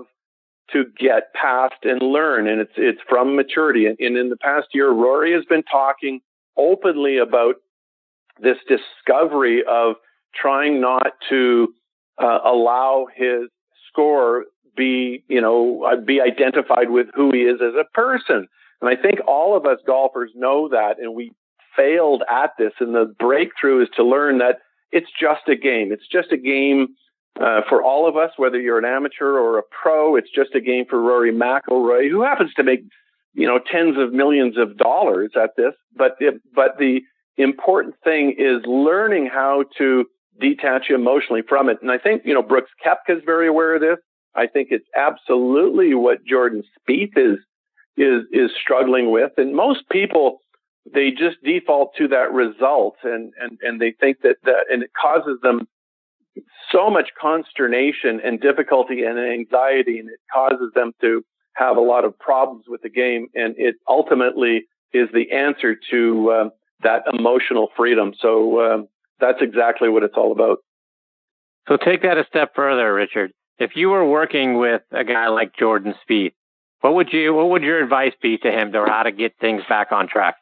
to get past and learn, and it's from maturity. And in the past year, Rory has been talking openly about this discovery of trying not to allow his score be identified with who he is as a person. And I think all of us golfers know that, and we failed at this. And the breakthrough is to learn that it's just a game. It's just a game for all of us, whether you're an amateur or a pro. It's just a game for Rory McIlroy, who happens to make tens of millions of dollars at this. But the important thing is learning how to detach emotionally from it. And I think Brooks Koepka is very aware of this. I think it's absolutely what Jordan Spieth is struggling with. And most people, they just default to that result, and they think that and it causes them so much consternation and difficulty and anxiety, and it causes them to have a lot of problems with the game. And it ultimately is the answer to that emotional freedom. So that's exactly what it's all about. So take that a step further, Richard. If you were working with a guy like Jordan Spieth, what would your advice be to him to how to get things back on track?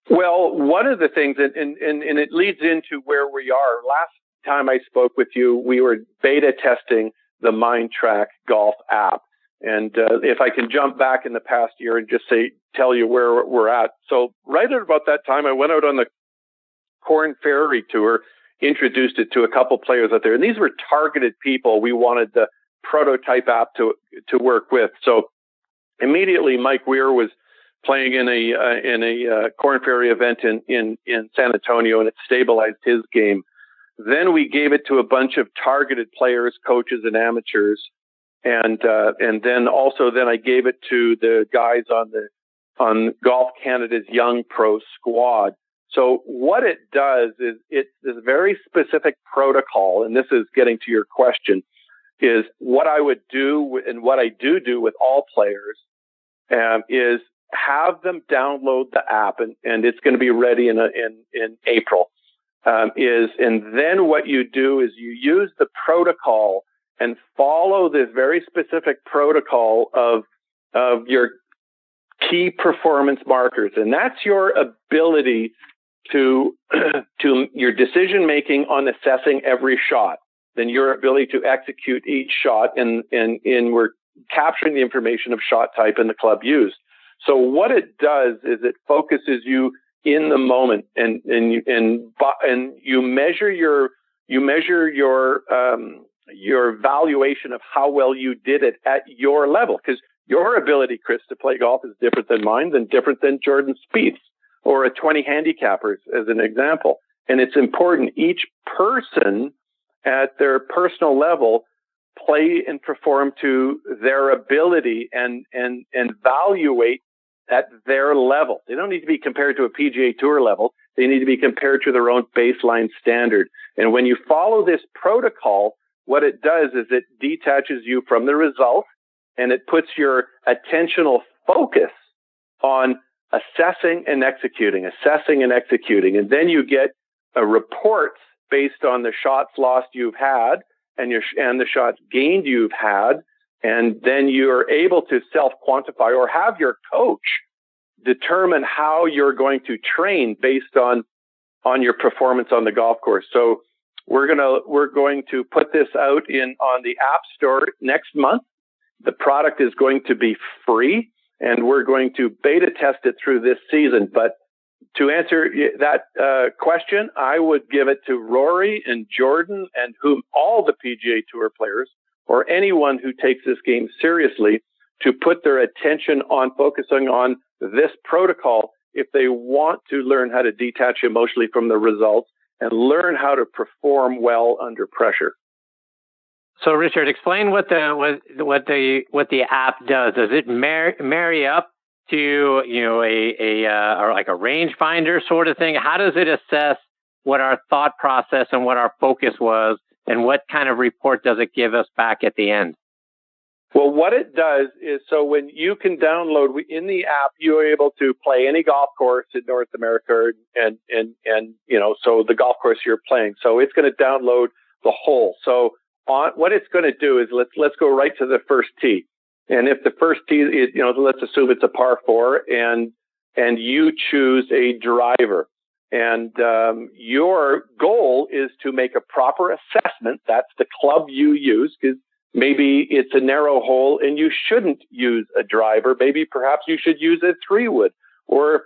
Well, one of the things, and it leads into where we are. Last time I spoke with you, we were beta testing the MindTrack golf app. And if I can jump back in the past year and just tell you where we're at. So right at about that time, I went out on the Corn Ferry Tour, introduced it to a couple players out there. And these were targeted people we wanted the prototype app to work with. So immediately Mike Weir was playing in a Corn Ferry event in San Antonio, and it stabilized his game. Then we gave it to a bunch of targeted players, coaches, and amateurs. And then I gave it to the guys on Golf Canada's Young Pro Squad. So what it does is it's this very specific protocol, and this is getting to your question, is what I would do and what I do with all players is have them download the app, and it's going to be ready in April. And then what you do is you use the protocol and follow this very specific protocol of your key performance markers, and that's your ability to your decision making on assessing every shot, then your ability to execute each shot, and we're capturing the information of shot type and the club used. So what it does is it focuses you in the moment, and you measure your valuation of how well you did it at your level, because your ability, Chris, to play golf is different than mine, different than Jordan Spieth's or a 20 handicappers, as an example. And it's important each person at their personal level play and perform to their ability and evaluate at their level. They don't need to be compared to a PGA Tour level. They need to be compared to their own baseline standard. And when you follow this protocol, what it does is it detaches you from the result, and it puts your attentional focus on assessing and executing. And then you get a report based on the shots lost you've had and the shots gained you've had. And then you're able to self-quantify or have your coach determine how you're going to train based on your performance on the golf course. So we're going to put this out on the App Store next month. The product is going to be free, and we're going to beta test it through this season. But to answer that question, I would give it to Rory and Jordan and all the PGA Tour players or anyone who takes this game seriously to put their attention on focusing on this protocol if they want to learn how to detach emotionally from the results and learn how to perform well under pressure. So, Richard, explain what the app does. Does it marry up to or like a rangefinder sort of thing? How does it assess what our thought process and what our focus was, and what kind of report does it give us back at the end? Well, what it does is, so when you can download in the app, you're able to play any golf course in North America, and so the golf course you're playing. So it's going to download the hole. So what it's going to do is let's go right to the first tee, and if the first tee is, let's assume it's a par 4, and you choose a driver, and your goal is to make a proper assessment. That's the club you use, because maybe it's a narrow hole and you shouldn't use a driver. Maybe perhaps you should use a 3-wood, or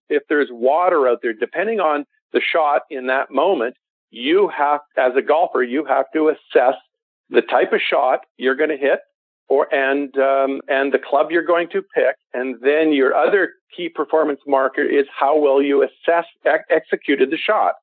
if there's water out there, depending on the shot in that moment, as a golfer, you have to assess the type of shot you're going to hit, and the club you're going to pick, and then your other key performance marker is how well you executed the shot.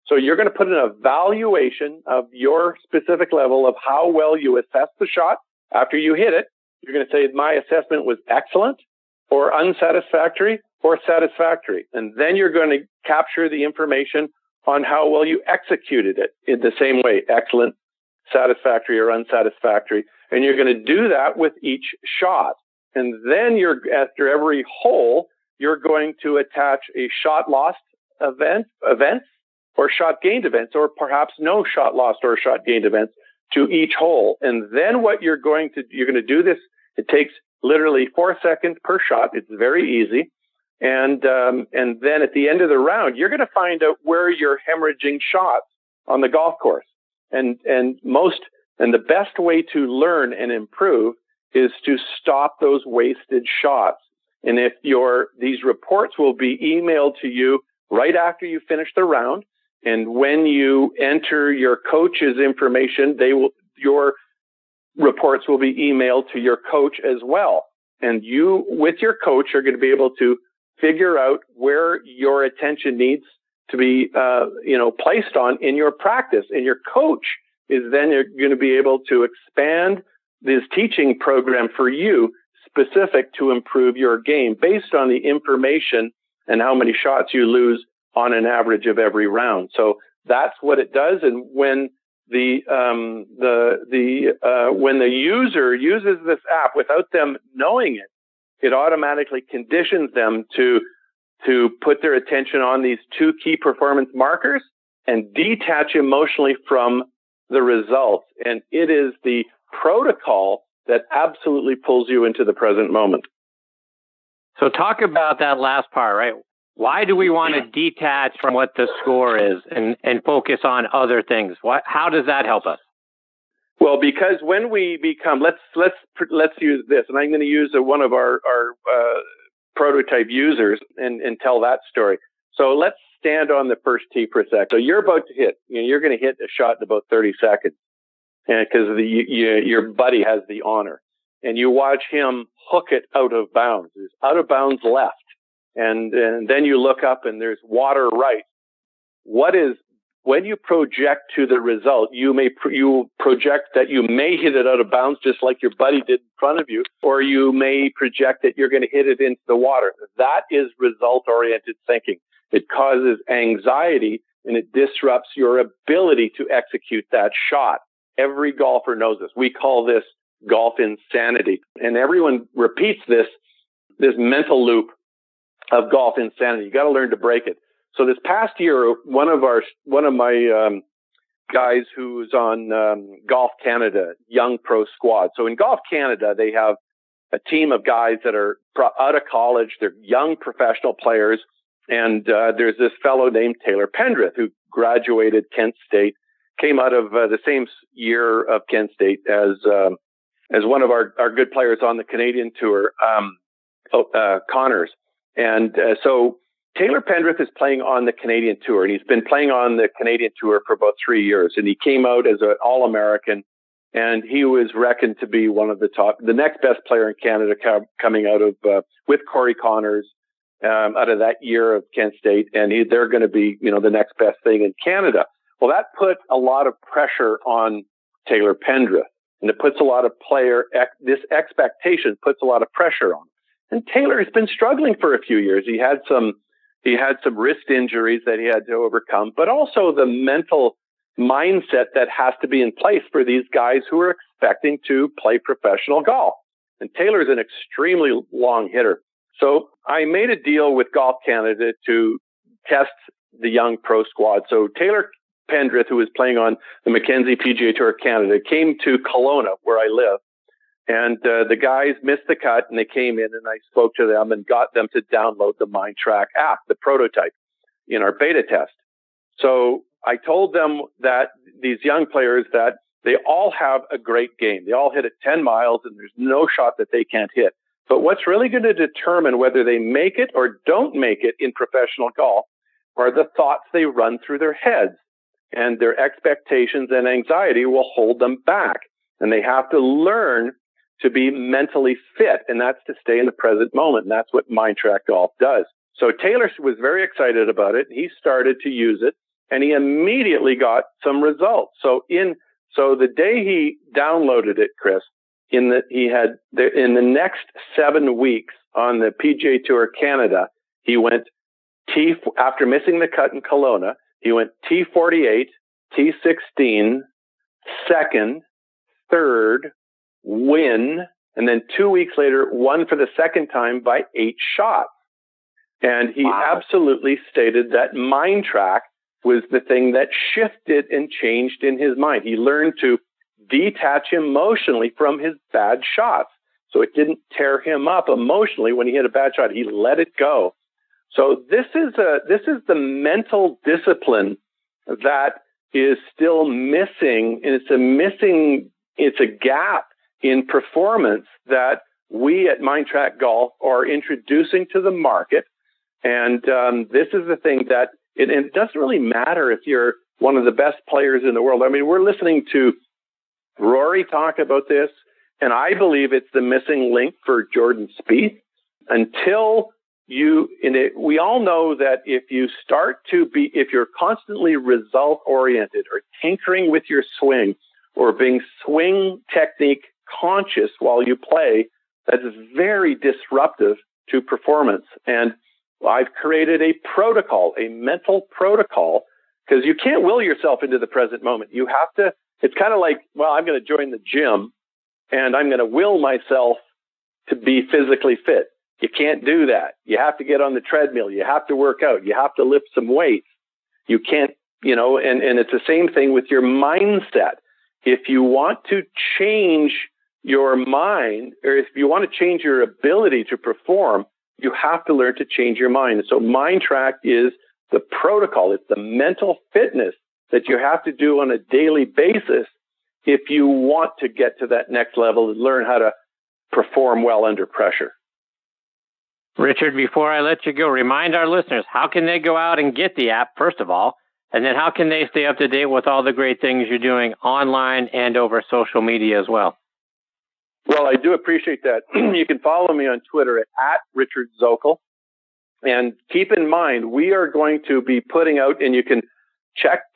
So you're going to put an evaluation of your specific level of how well you assess the shot after you hit it. You're going to say, my assessment was excellent, or unsatisfactory, or satisfactory. And then you're going to capture the information on how well you executed it in the same way, excellent, satisfactory, or unsatisfactory. And you're going to do that with each shot. And then after every hole, you're going to attach a shot lost events, or shot gained events, or perhaps no shot lost or shot gained events to each hole. And then what you're going to do this. It takes literally 4 seconds per shot. It's very easy. And then at the end of the round, you're going to find out where you're hemorrhaging shots on the golf course. And the best way to learn and improve is to stop those wasted shots. And these reports will be emailed to you right after you finish the round. And when you enter your coach's information, your reports will be emailed to your coach as well. And you, with your coach, are going to be able to figure out where your attention needs to be, placed on in your practice. And your coach is then going to be able to expand this teaching program for you, specific to improve your game based on the information and how many shots you lose on an average of every round. So that's what it does. And when when the user uses this app without them knowing it, it automatically conditions them to put their attention on these 2 key performance markers and detach emotionally from the results. And it is the protocol that absolutely pulls you into the present moment. So talk about that last part, right? Why do we want to detach from what the score is and focus on other things? How does that help us? Well, because when we become, let's use this, and I'm going to use one of our prototype users and tell that story. So let's stand on the first tee for a sec. So you're about to hit, you're going to hit a shot in about 30 seconds, and because your buddy has the honor, and you watch him hook it out of bounds. There's out of bounds left. And then you look up and there's water right. When you project to the result, you project that you may hit it out of bounds just like your buddy did in front of you, or you may project that you're going to hit it into the water. That is result-oriented thinking. It causes anxiety and it disrupts your ability to execute that shot. Every golfer knows this. We call this golf insanity. And everyone repeats this mental loop of golf insanity. You got to learn to break it. So this past year, one of my guys who's on Golf Canada Young Pro Squad. So in Golf Canada, they have a team of guys that are out of college. They're young professional players. And there's this fellow named Taylor Pendrith who graduated Kent State, came out of the same year of Kent State as one of our good players on the Canadian Tour. Connors. And so Taylor Pendrith is playing on the Canadian Tour, and he's been playing on the Canadian Tour for about 3 years. And he came out as an All-American, and he was reckoned to be one of the next best player in Canada coming out of, with Corey Connors, out of that year of Kent State. And they're going to be, the next best thing in Canada. Well, that put a lot of pressure on Taylor Pendrith, and it puts a lot of this expectation puts a lot of pressure on him. And Taylor has been struggling for a few years. He had some wrist injuries that he had to overcome, but also the mental mindset that has to be in place for these guys who are expecting to play professional golf. And Taylor's an extremely long hitter. So I made a deal with Golf Canada to test the young pro squad. So Taylor Pendrith, who was playing on the Mackenzie PGA Tour Canada, came to Kelowna, where I live. And the guys missed the cut, and they came in, and I spoke to them and got them to download the MindTrack app, the prototype, in our beta test. So I told them that these young players, that they all have a great game. They all hit it 10 miles, and there's no shot that they can't hit. But what's really going to determine whether they make it or don't make it in professional golf are the thoughts they run through their heads. And their expectations and anxiety will hold them back. And they have to learn to be mentally fit, and that's to stay in the present moment. And that's what MindTrack Golf does. So Taylor was very excited about it. He started to use it, and he immediately got some results. So the day he downloaded it, Chris, in the next 7 weeks on the PGA Tour Canada, he went after missing the cut in Kelowna, he went T48, T16, second, third, win, and then 2 weeks later, won for the second time by 8 shots. And he absolutely stated that MindTrack was the thing that shifted and changed in his mind. He learned to detach emotionally from his bad shots. So it didn't tear him up emotionally when he hit a bad shot. He let it go. So this is the mental discipline that is still missing, and it's a gap in performance that we at MindTrack Golf are introducing to the market. And this is the thing that it doesn't really matter if you're one of the best players in the world. I mean, we're listening to Rory talk about this, and I believe it's the missing link for Jordan Spieth. We all know that if you're constantly result oriented or tinkering with your swing or being swing technique conscious while you play, that is very disruptive to performance. And I've created a protocol, a mental protocol, because you can't will yourself into the present moment. You have to, it's kind of like, well, I'm going to join the gym and I'm going to will myself to be physically fit. You can't do that. You have to get on the treadmill. You have to work out. You have to lift some weights. You can't, and it's the same thing with your mindset. If you want to change your mind, or if you want to change your ability to perform, you have to learn to change your mind. So MindTrack is the protocol. It's the mental fitness that you have to do on a daily basis if you want to get to that next level and learn how to perform well under pressure. Richard, before I let you go, remind our listeners, how can they go out and get the app, first of all, and then how can they stay up to date with all the great things you're doing online and over social media as well? Well, I do appreciate that. You can follow me on Twitter at Richard Zokol. And keep in mind, we are going to be putting out, and you can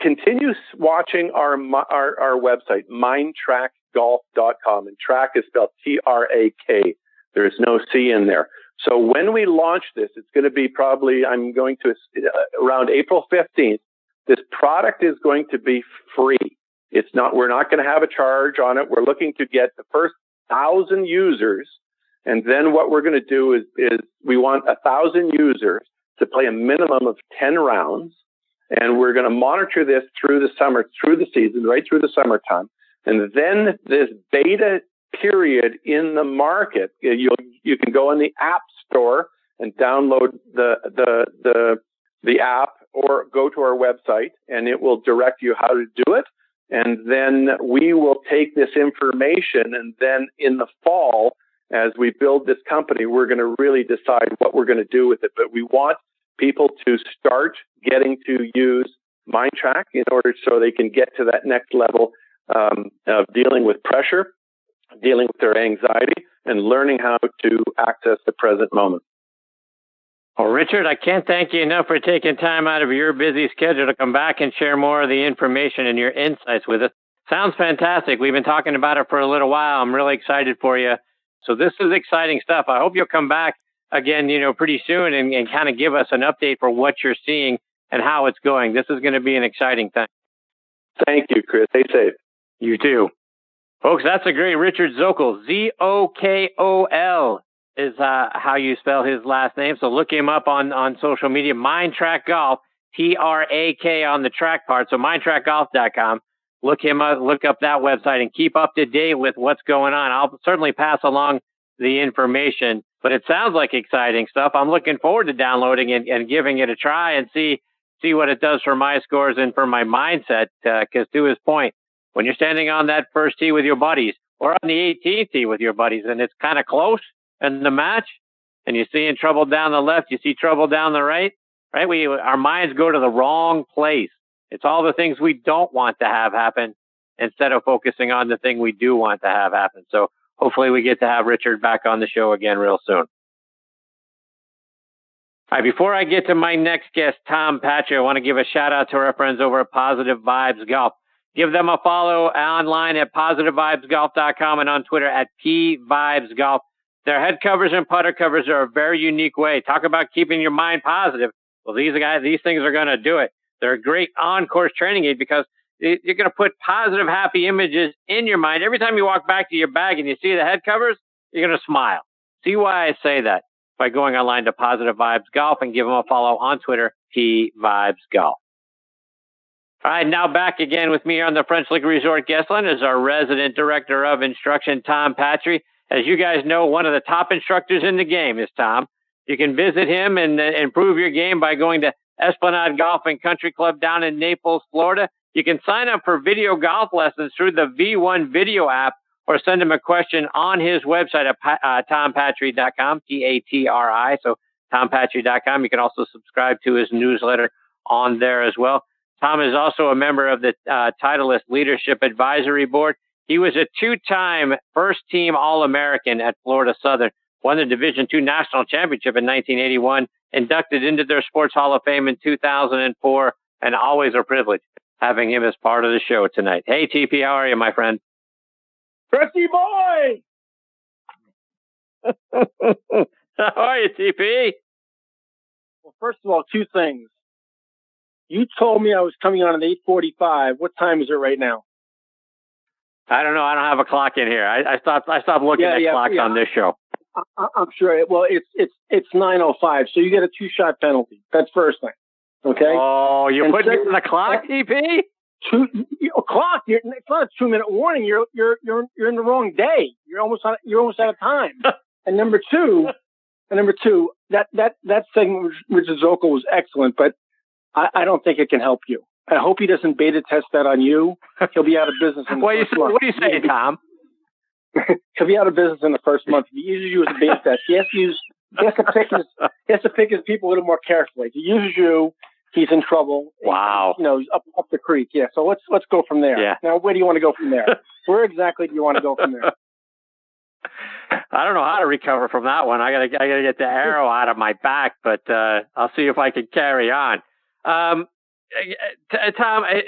continue watching our website, mindtrackgolf.com. And track is spelled T-R-A-K. There is no C in there. So when we launch this, it's going to be around April 15th. This product is going to be free. We're not going to have a charge on it. We're looking to get the first 1,000 users. And then what we're going to do is we want 1,000 users to play a minimum of 10 rounds. And we're going to monitor this through the summer, through the season, right through the summertime. And then this beta period in the market, you can go in the App Store and download the app, or go to our website, and it will direct you how to do it. And then we will take this information, and then in the fall, as we build this company, we're going to really decide what we're going to do with it. But we want people to start getting to use MindTrack in order so they can get to that next level of dealing with pressure, dealing with their anxiety, and learning how to access the present moment. Well, Richard, I can't thank you enough for taking time out of your busy schedule to come back and share more of the information and your insights with us. Sounds fantastic. We've been talking about it for a little while. I'm really excited for you. So this is exciting stuff. I hope you'll come back again, pretty soon and kind of give us an update for what you're seeing and how it's going. This is going to be an exciting thing. Thank you, Chris. Stay safe. You too. Folks, that's a great Richard Zokol. Zokol is how you spell his last name. So look him up on social media. MindTrack Golf, TRAK on the track part. So mindtrackgolf.com. Look him up, look up that website and keep up to date with what's going on. I'll certainly pass along the information, but it sounds like exciting stuff. I'm looking forward to downloading and giving it a try and see what it does for my scores and for my mindset. Because to his point, when you're standing on that first tee with your buddies or on the 18th tee with your buddies and it's kind of close in the match and you're seeing trouble down the left, you see trouble down the right? Our minds go to the wrong place. It's all the things we don't want to have happen instead of focusing on the thing we do want to have happen. So hopefully we get to have Richard back on the show again real soon. All right, before I get to my next guest, Tom Patri, I want to give a shout out to our friends over at Positive Vibes Golf. Give them a follow online at positivevibesgolf.com and on Twitter at pvibesgolf. Their head covers and putter covers are a very unique way. Talk about keeping your mind positive. Well, these things are going to do it. They're a great on-course training aid because you're going to put positive, happy images in your mind. Every time you walk back to your bag and you see the head covers, you're going to smile. See why I say that? By going online to Positive Vibes Golf and give them a follow on Twitter, pvibesgolf. All right, now back again with me on the French Lick Resort guest line is our resident director of instruction, Tom Patri. As you guys know, one of the top instructors in the game is Tom. You can visit him and improve your game by going to Esplanade Golf and Country Club down in Naples, Florida. You can sign up for video golf lessons through the V1 video app or send him a question on his website at tompatri.com, Patri. So tompatri.com. You can also subscribe to his newsletter on there as well. Tom is also a member of the Titleist Leadership Advisory Board. He was a two-time first-team All-American at Florida Southern, won the Division II National Championship in 1981, inducted into their Sports Hall of Fame in 2004, and always a privilege having him as part of the show tonight. Hey, TP, how are you, my friend? Pretty boy! How are you, TP? Well, first of all, two things. You told me I was coming on at 8:45. What time is it right now? I don't know. I don't have a clock in here. I stopped looking at clocks on this show. I'm sure. Well, it's 9:05, so you get a 2-shot penalty. That's first thing. Okay. Oh, you put me in the clock, TP? Clock. It's not a 2-minute warning. You're in the wrong day. You're almost out of time. And number two, that segment with Richard Zokol was excellent, but I don't think it can help you. I hope he doesn't beta test that on you. He'll be out of business in the first month. What do you say, Tom? He'll be out of business in the first month. If he uses you as a beta test, he has to pick his people a little more carefully. If he uses you, he's in trouble. Wow. He's up the creek. Yeah. So let's go from there. Yeah. Now, where do you want to go from there? Where exactly do you want to go from there? I don't know how to recover from that one. I gotta get the arrow out of my back, but I'll see if I can carry on. Tom,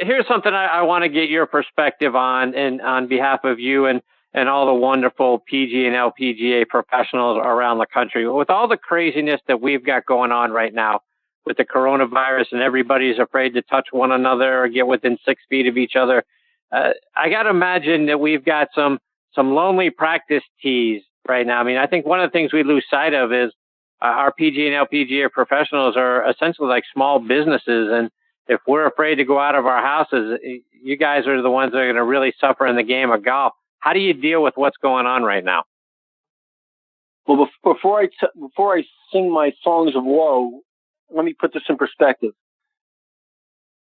here's something I want to get your perspective on, and on behalf of you and all the wonderful PGA and LPGA professionals around the country. With all the craziness that we've got going on right now with the coronavirus and everybody's afraid to touch one another or get within 6 feet of each other, I got to imagine that we've got some lonely practice tees right now. I mean, I think one of the things we lose sight of is our PGA and LPGA professionals are essentially like small businesses. And if we're afraid to go out of our houses, you guys are the ones that are going to really suffer in the game of golf. How do you deal with what's going on right now? Well, before I sing my songs of woe, let me put this in perspective.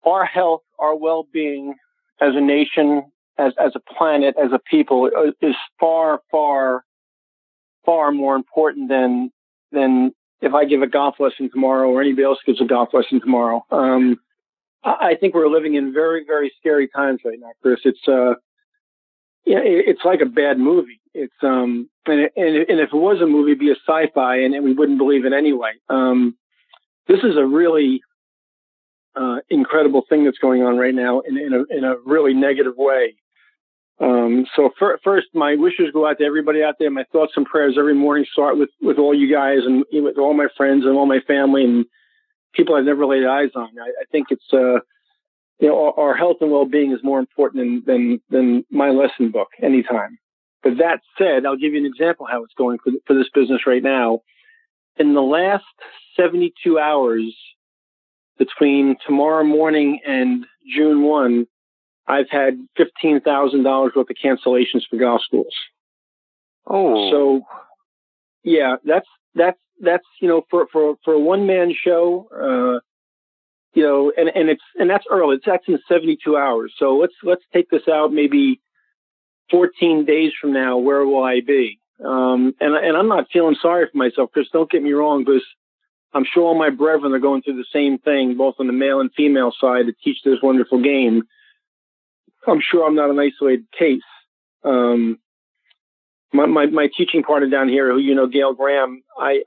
Our health, our well-being as a nation, as a planet, as a people, is far, far far more important than if I give a golf lesson tomorrow or anybody else gives a golf lesson tomorrow. I think we're living in very, very scary times right now, Chris. It's it's like a bad movie. It's and if it was a movie, it'd be a sci-fi, and we wouldn't believe it anyway. This is a really incredible thing that's going on right now in a really negative way. So first, my wishes go out to everybody out there. My thoughts and prayers every morning start with all you guys and with all my friends and all my family and people I've never laid eyes on. I think it's our health and well-being is more important than my lesson book anytime. But that said, I'll give you an example how it's going for this business right now. In the last 72 hours between tomorrow morning and June 1, I've had $15,000 worth of cancellations for golf schools. Oh, so yeah, that's for a one-man show, and that's early. That's in 72 hours. So let's take this out maybe 14 days from now. Where will I be? And I'm not feeling sorry for myself, Chris. Don't get me wrong, because I'm sure all my brethren are going through the same thing, both on the male and female side, to teach this wonderful game. I'm sure I'm not an isolated case. My teaching partner down here, who Gail Graham, I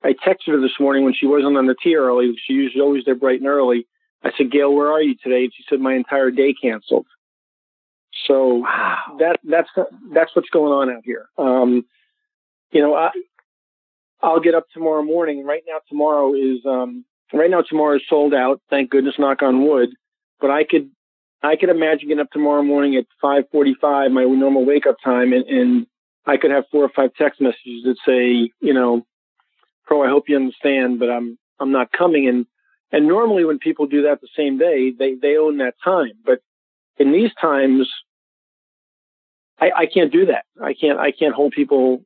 texted her this morning when she wasn't on the tee early. She usually always there bright and early. I said, Gail, where are you today? And she said, my entire day canceled. So wow. That's what's going on out here. I'll get up tomorrow morning. Right now, tomorrow is sold out. Thank goodness, knock on wood. But I could imagine getting up tomorrow morning at 5:45, my normal wake up time, and I could have 4 or 5 text messages that say, Pro, I hope you understand, but I'm not coming. And normally when people do that the same day, they own that time. But in these times, I can't do that. I can't hold people,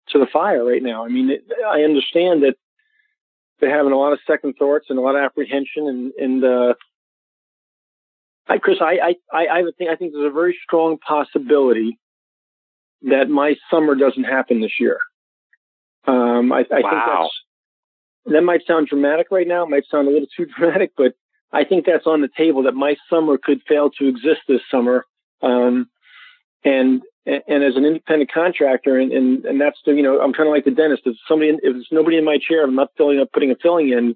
to the fire right now. I mean, I understand that they're having a lot of second thoughts and a lot of apprehension. Chris, I think there's a very strong possibility that my summer doesn't happen this year. I think that might sound dramatic right now. It might sound a little too dramatic, but I think that's on the table, that my summer could fail to exist this summer. And as an independent contractor, and that's I'm kind of like the dentist. If there's nobody in my chair, I'm not putting a filling in,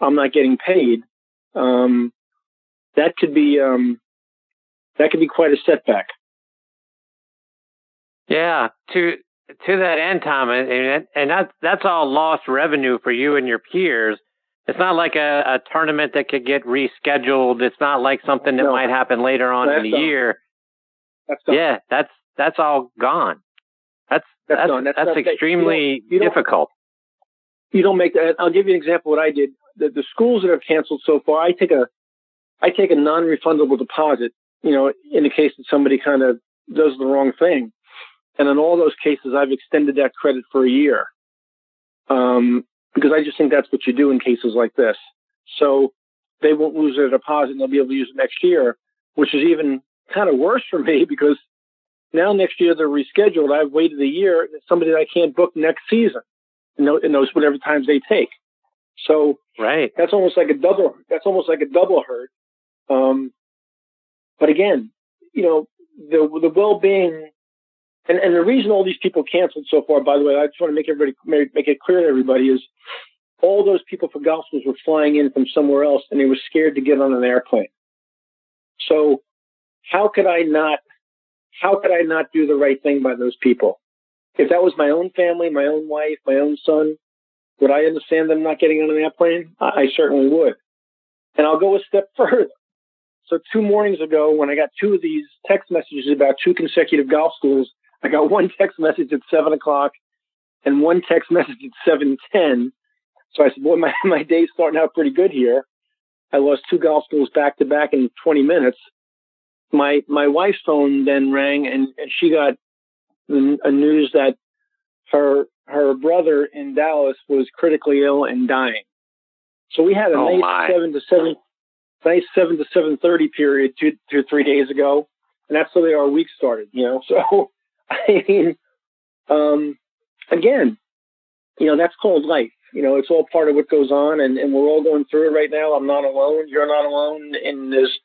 I'm not getting paid. That could be quite a setback. Yeah, to that end, Tom, and that's all lost revenue for you and your peers. It's not like a tournament that could get rescheduled. It's not like something that might happen later on in the year. Yeah, that's all gone. That's extremely difficult. You don't make that. I'll give you an example of what I did. The schools that have canceled so far, I take a non-refundable deposit, in the case that somebody kind of does the wrong thing. And in all those cases, I've extended that credit for a year. Because I just think that's what you do in cases like this. So they won't lose their deposit and they'll be able to use it next year, which is even kind of worse for me, because now next year they're rescheduled. I've waited a year, and it's somebody that I can't book next season in those whatever times they take. So right. That's almost like a double hurt. But again, the well-being and the reason all these people canceled so far, by the way, I just want to make it clear to everybody, is all those people for golf schools were flying in from somewhere else, and they were scared to get on an airplane. So how could I not do the right thing by those people? If that was my own family, my own wife, my own son, would I understand them not getting on an airplane? I certainly would. And I'll go a step further. So 2 mornings ago, when I got 2 of these text messages about 2 consecutive golf schools, I got 1 text message at 7:00 and 1 text message at 7:10. So I said, boy, my day's starting out pretty good here. I lost 2 golf schools back to back in 20 minutes. My wife's phone then rang, and she got a news that her brother in Dallas was critically ill and dying. So we had a nice 7 to 7:30 period 2 or 3 days ago, and that's the way our week started. So I mean, again, that's called life. It's all part of what goes on, and we're all going through it right now. I'm not alone. You're not alone. And there's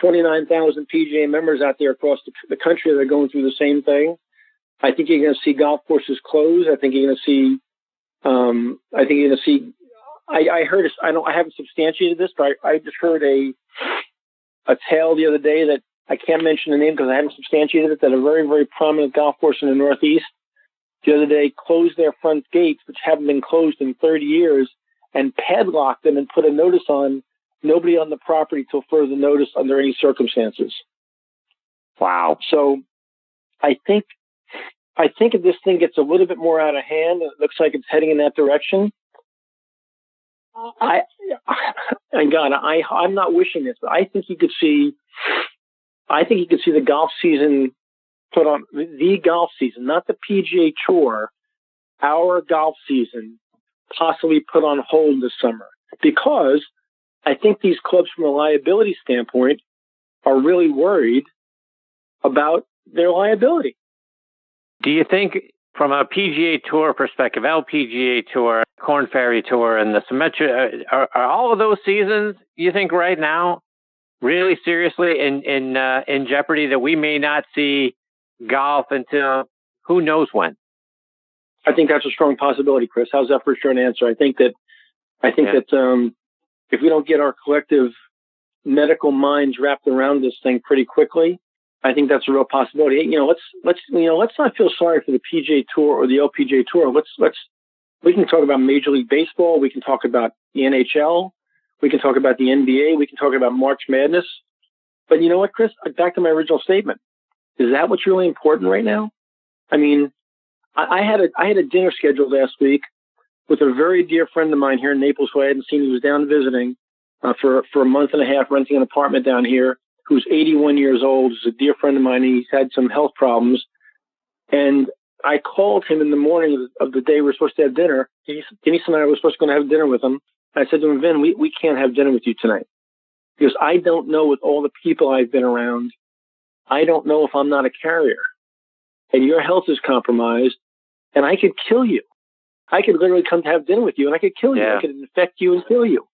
29,000 PGA members out there across the country that are going through the same thing. I think you're going to see golf courses close. I think you're going to see. I heard. I haven't substantiated this, but I just heard a tale the other day that I can't mention the name because I haven't substantiated it. That a very, very prominent golf course in the Northeast the other day closed their front gates, which haven't been closed in 30 years, and padlocked them and put a notice on nobody on the property till further notice under any circumstances. Wow. So I think if this thing gets a little bit more out of hand, it looks like it's heading in that direction. I'm not wishing this, but I think you could see the golf season put on, the golf season, not the PGA Tour, our golf season possibly put on hold this summer, because I think these clubs from a liability standpoint are really worried about their liability. Do you think from a PGA Tour perspective, LPGA Tour, Korn Ferry Tour, and the Symetra, are all of those seasons, you think right now, really seriously in jeopardy that we may not see golf until who knows when? I think that's a strong possibility, Chris. How's that for a short answer? I think that if we don't get our collective medical minds wrapped around this thing pretty quickly, I think that's a real possibility. Let's not feel sorry for the PGA Tour or the LPGA Tour. We can talk about Major League Baseball. We can talk about the NHL. We can talk about the NBA. We can talk about March Madness. But you know what, Chris? Back to my original statement. Is that what's really important right now? I mean, I had a dinner scheduled last week with a very dear friend of mine here in Naples who I hadn't seen. He was down visiting for a month and a half, renting an apartment down here, who's 81 years old. He's a dear friend of mine. He's had some health problems. And I called him in the morning of the day we were supposed to have dinner. Denise and I were supposed to go have dinner with him. I said to him, Vin, we can't have dinner with you tonight, because I don't know, with all the people I've been around, I don't know if I'm not a carrier, and your health is compromised, and I could kill you. I could literally come to have dinner with you, and I could kill you. Yeah. I could infect you and kill you.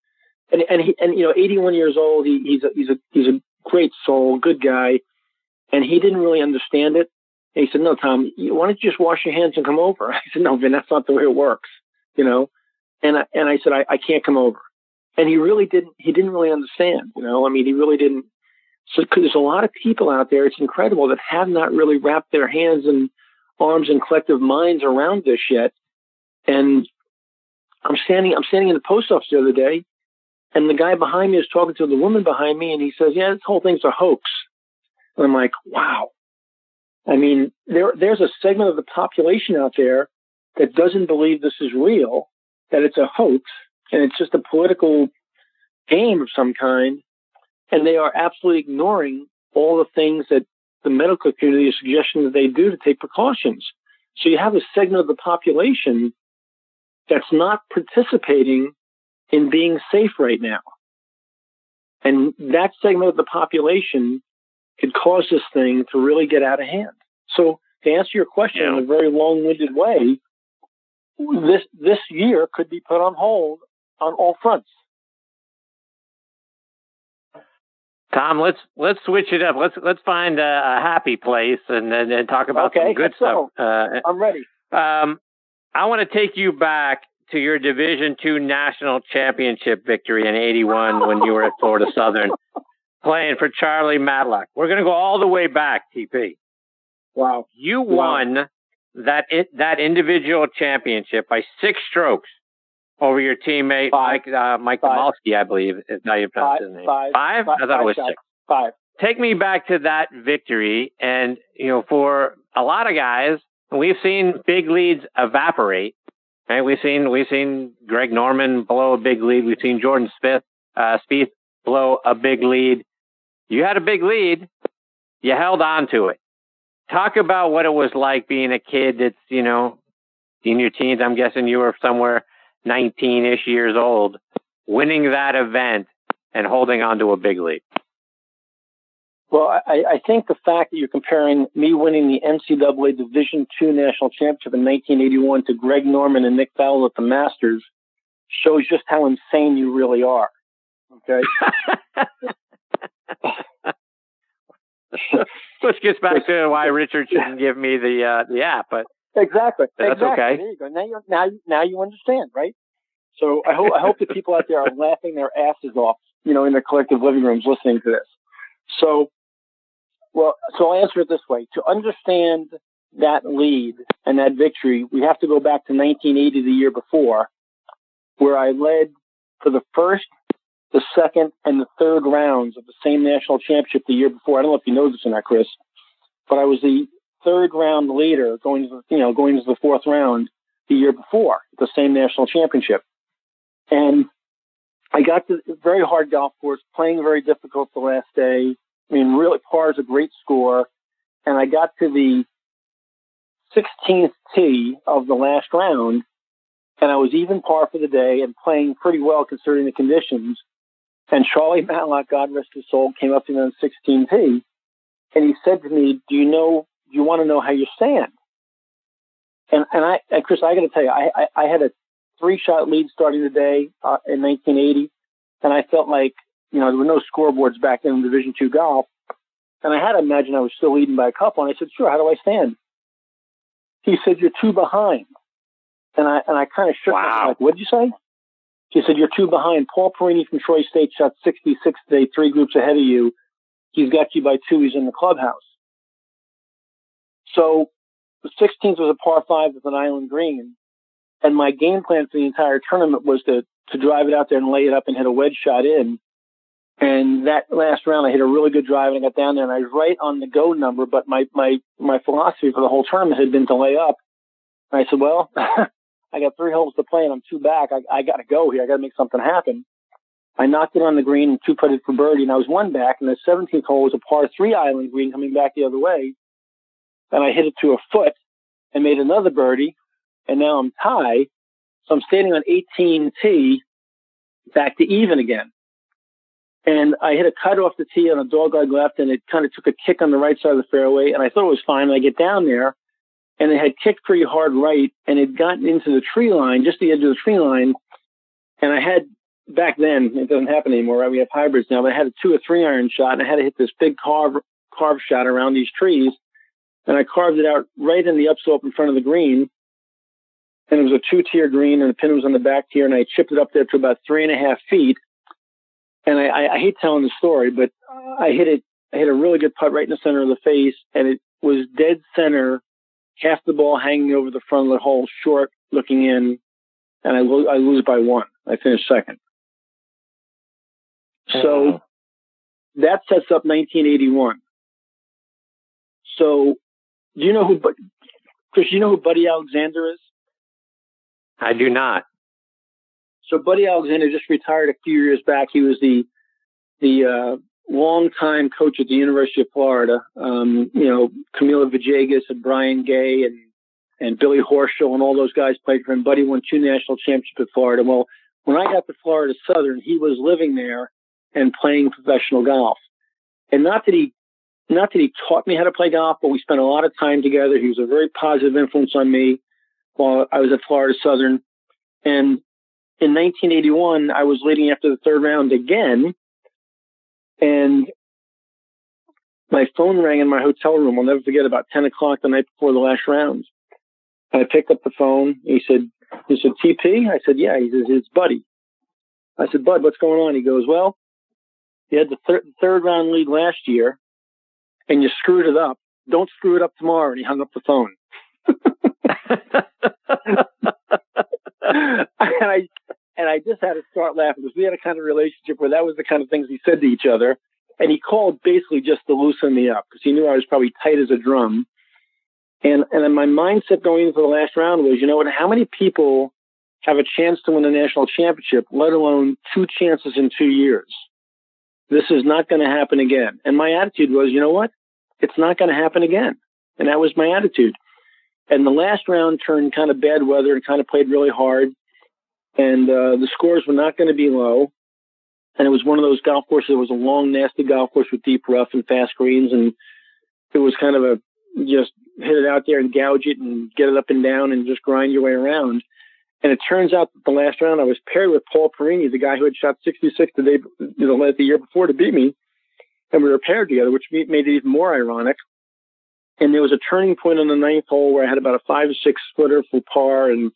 And 81 years old. He's a great soul, good guy, and he didn't really understand it. And he said, "No, Tom, why don't you just wash your hands and come over?" I said, "No, Vin, that's not the way it works, And I said, I can't come over. And he didn't really understand, he really didn't. So, because there's a lot of people out there, it's incredible, that have not really wrapped their hands and arms and collective minds around this yet. And I'm standing in the post office the other day, and the guy behind me is talking to the woman behind me, and he says, "Yeah, this whole thing's a hoax." And I'm like, wow. I mean, there's a segment of the population out there that doesn't believe this is real, that it's a hoax, and it's just a political game of some kind, and they are absolutely ignoring all the things that the medical community is suggesting that they do to take precautions. So you have a segment of the population that's not participating in being safe right now. And that segment of the population could cause this thing to really get out of hand. So to answer your question in a very long-winded way, this year could be put on hold on all fronts. Tom, let's switch it up. Let's find a happy place and then talk about some good stuff. I'm ready. I want to take you back to your Division II National Championship victory in '81 when you were at Florida Southern playing for Charlie Matlock. We're going to go all the way back, TP. Wow. You won that individual championship by 6 strokes over your teammate, Mike Damalski, I believe is how you pronounce his name. 5? I thought it was 6. 5. Take me back to that victory. And, for a lot of guys, we've seen big leads evaporate. Right? We've seen Greg Norman blow a big lead. We've seen Jordan Spieth blow a big lead. You had a big lead. You held on to it. Talk about what it was like being a kid that's, in your teens. I'm guessing you were somewhere 19-ish years old, winning that event and holding on to a big lead. Well, I think the fact that you're comparing me winning the NCAA Division II National Championship in 1981 to Greg Norman and Nick Faldo at the Masters shows just how insane you really are. Okay. Which gets back to why Richard shouldn't give me the app, but exactly. That's okay. There you go. Now you understand, right? So I hope the people out there are laughing their asses off, in their collective living rooms listening to this. So I'll answer it this way. To understand that lead and that victory, we have to go back to 1980, the year before, where I led for the first, the second, and the third rounds of the same national championship the year before. I don't know if you know this or not, Chris, but I was the third round leader going to the fourth round the year before, the same national championship. And I got to a very hard golf course, playing very difficult the last day. I mean, really, par is a great score. And I got to the 16th tee of the last round, and I was even par for the day and playing pretty well considering the conditions. And Charlie Matlock, God rest his soul, came up to me on 16 tee, and he said to me, do you want to know how you stand? And Chris, I got to tell you, I had a 3-shot lead starting the day in 1980, and I felt like, there were no scoreboards back then in Division II golf, and I had to imagine I was still leading by a couple, and I said, sure, how do I stand? He said, you're 2 behind. And I kind of shook my head, like, what'd you say? He said, you're 2 behind. Paul Perini from Troy State shot 66 today, 3 groups ahead of you. He's got you by 2. He's in the clubhouse. So the 16th was a par 5 with an island green. And my game plan for the entire tournament was to drive it out there and lay it up and hit a wedge shot in. And that last round, I hit a really good drive and I got down there and I was right on the go number. But my philosophy for the whole tournament had been to lay up. And I said, well, I got 3 holes to play and I'm 2 back. I got to go here. I got to make something happen. I knocked it on the green and 2-putted for birdie, and I was 1 back. And the 17th hole was a par 3 island green coming back the other way. And I hit it to a foot and made another birdie. And now I'm tied. So I'm standing on 18 tee, back to even again. And I hit a cut off the tee on a dog-leg left, and it kind of took a kick on the right side of the fairway. And I thought it was fine. And I get down there, and it had kicked pretty hard right, and it gotten into the tree line, just the edge of the tree line. And I had, back then, it doesn't happen anymore, right? We have hybrids now, but I had a 2 or 3 iron shot, and I had to hit this big carve shot around these trees. And I carved it out right in the upslope in front of the green. And it was a 2-tier green, and the pin was on the back tier, and I chipped it up there to about 3.5 feet. And I hate telling the story, but I hit a really good putt right in the center of the face, and it was dead center, half the ball hanging over the front of the hole, short, looking in, and I lose by 1. I finished second. So that sets up 1981. So do you know who, Chris, you know who Buddy Alexander is? I do not. So Buddy Alexander just retired a few years back. He was the longtime coach at the University of Florida. Camilo Villegas and Brian Gay and Billy Horschel and all those guys played for him. Buddy won 2 national championships at Florida. Well, when I got to Florida Southern, he was living there and playing professional golf. And not that he taught me how to play golf, but we spent a lot of time together. He was a very positive influence on me while I was at Florida Southern. And in 1981, I was leading after the 3rd round again, and my phone rang in my hotel room. I'll never forget, about 10 o'clock the night before the last round. And I picked up the phone. He said, TP? I said, yeah. He says, it's Buddy. I said, Bud, what's going on? He goes, well, you had the third round lead last year, and you screwed it up. Don't screw it up tomorrow. And he hung up the phone. And I just had to start laughing because we had a kind of relationship where that was the kind of things we said to each other. And he called basically just to loosen me up because he knew I was probably tight as a drum. And then my mindset going into the last round was, you know what, how many people have a chance to win a national championship, let alone 2 chances in 2 years? This is not going to happen again. And my attitude was, you know what? It's not going to happen again. And that was my attitude. And the last round turned kind of bad weather and kind of played really hard. And the scores were not going to be low. And it was one of those golf courses. It was a long, nasty golf course with deep rough and fast greens. And it was kind of just hit it out there and gouge it and get it up and down and just grind your way around. And it turns out that the last round I was paired with Paul Perini, the guy who had shot 66 the year before to beat me. And we were paired together, which made it even more ironic. And there was a turning point on the ninth hole where I had about a 5 or 6 footer for par, and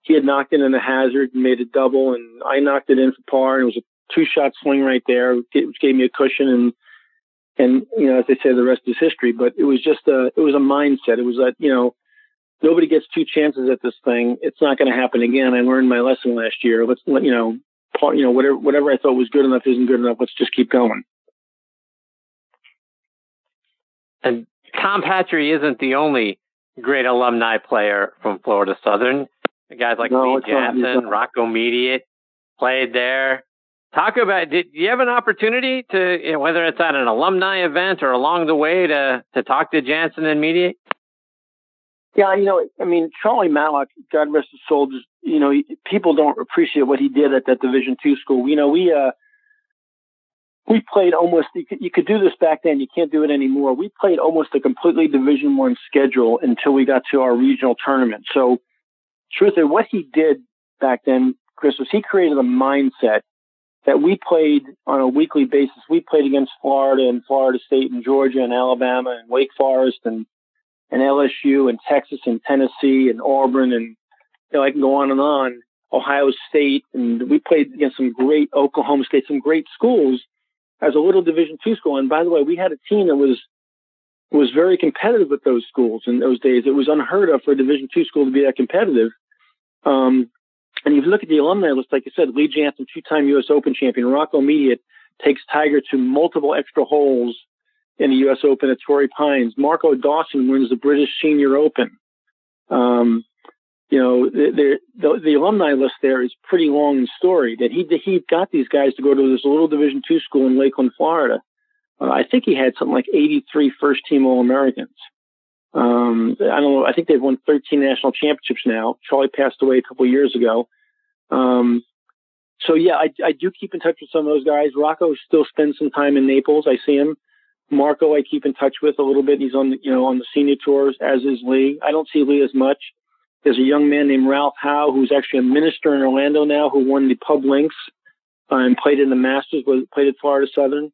he had knocked it in a hazard and made it double, and I knocked it in for par, and it was a 2-shot swing right there, which gave me a cushion. And as they say, the rest is history. But it was just it was a mindset. It was that nobody gets 2 chances at this thing. It's not going to happen again. I learned my lesson last year. Let's whatever I thought was good enough isn't good enough. Let's just keep going. And Tom Patri isn't the only great alumni player from Florida Southern. Guys like Lee Jansen, Rocco Mediate played there. Talk about, did you have an opportunity to, whether it's at an alumni event or along the way, to talk to Jansen and Mediate? Yeah, Charlie Matlock, God rest his soul, just, people don't appreciate what he did at that Division II school. We played almost, you could do this back then, you can't do it anymore. We played almost a completely Division I schedule until we got to our regional tournament. So, truthfully, what he did back then, Chris, was he created a mindset that we played on a weekly basis. We played against Florida and Florida State and Georgia and Alabama and Wake Forest and LSU and Texas and Tennessee and Auburn and, I can go on, Ohio State. And we played against some great Oklahoma State, some great schools as a little Division II school. And by the way, we had a team that was very competitive with those schools in those days. It was unheard of for a Division II school to be that competitive. And if you look at the alumni list, like I said, Lee Jansen, 2-time U.S. Open champion, Rocco Mediate takes Tiger to multiple extra holes in the U.S. Open at Torrey Pines. Marco Dawson wins the British Senior Open. The alumni list there is pretty long and storied. That he got these guys to go to this little Division II school in Lakeland, Florida. I think he had something like 83 first-team All-Americans. I don't know. I think they've won 13 national championships now. Charlie passed away a couple of years ago. I do keep in touch with some of those guys. Rocco still spends some time in Naples. I see him. Marco, I keep in touch with a little bit. He's on the senior tours, as is Lee. I don't see Lee as much. There's a young man named Ralph Howe, who's actually a minister in Orlando now, who won the Pub Links and played in the Masters, played at Florida Southern.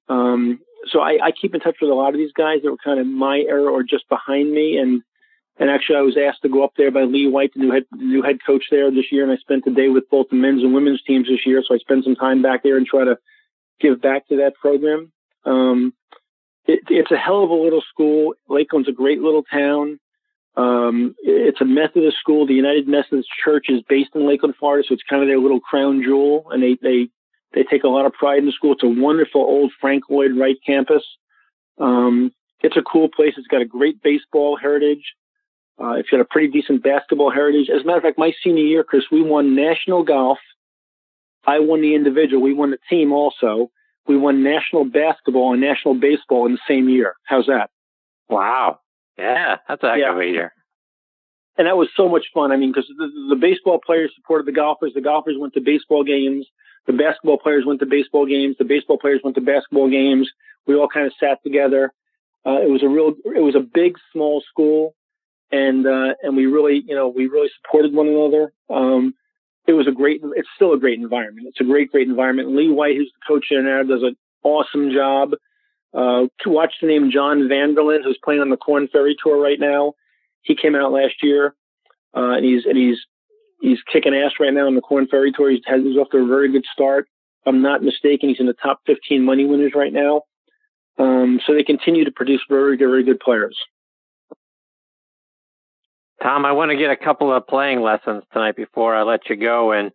So I keep in touch with a lot of these guys that were kind of my era or just behind me. And actually, I was asked to go up there by Lee White, the new head coach there this year. And I spent the day with both the men's and women's teams this year. So I spent some time back there and try to give back to that program. It's a hell of a little school. Lakeland's a great little town. It's a Methodist school. The United Methodist Church is based in Lakeland, Florida. So it's kind of their little crown jewel. And they take a lot of pride in the school. It's a wonderful old Frank Lloyd Wright campus. It's a cool place. It's got a great baseball heritage. It's got a pretty decent basketball heritage. As a matter of fact, my senior year, Chris, we won national golf. I won the individual. We won the team also. We won national basketball and national baseball in the same year. How's that? Wow. Yeah, that's a heck of a year. And that was so much fun. I mean, because the baseball players supported the golfers went to baseball games. The basketball players went to baseball games. The baseball players went to basketball games. We all kind of sat together. It was a big, small school, and we really supported one another. It's still a great environment. It's a great environment. Lee White, who's the coach there now, does an awesome job. To watch the name John Vanderlyn, who's playing on the Korn Ferry Tour right now. He came out last year, and he's kicking ass right now on the Korn Ferry Tour. He's off to a very good start. If I'm not mistaken, he's in the top 15 money winners right now. So they continue to produce very, very good players. Tom, I want to get a couple of playing lessons tonight before I let you go. And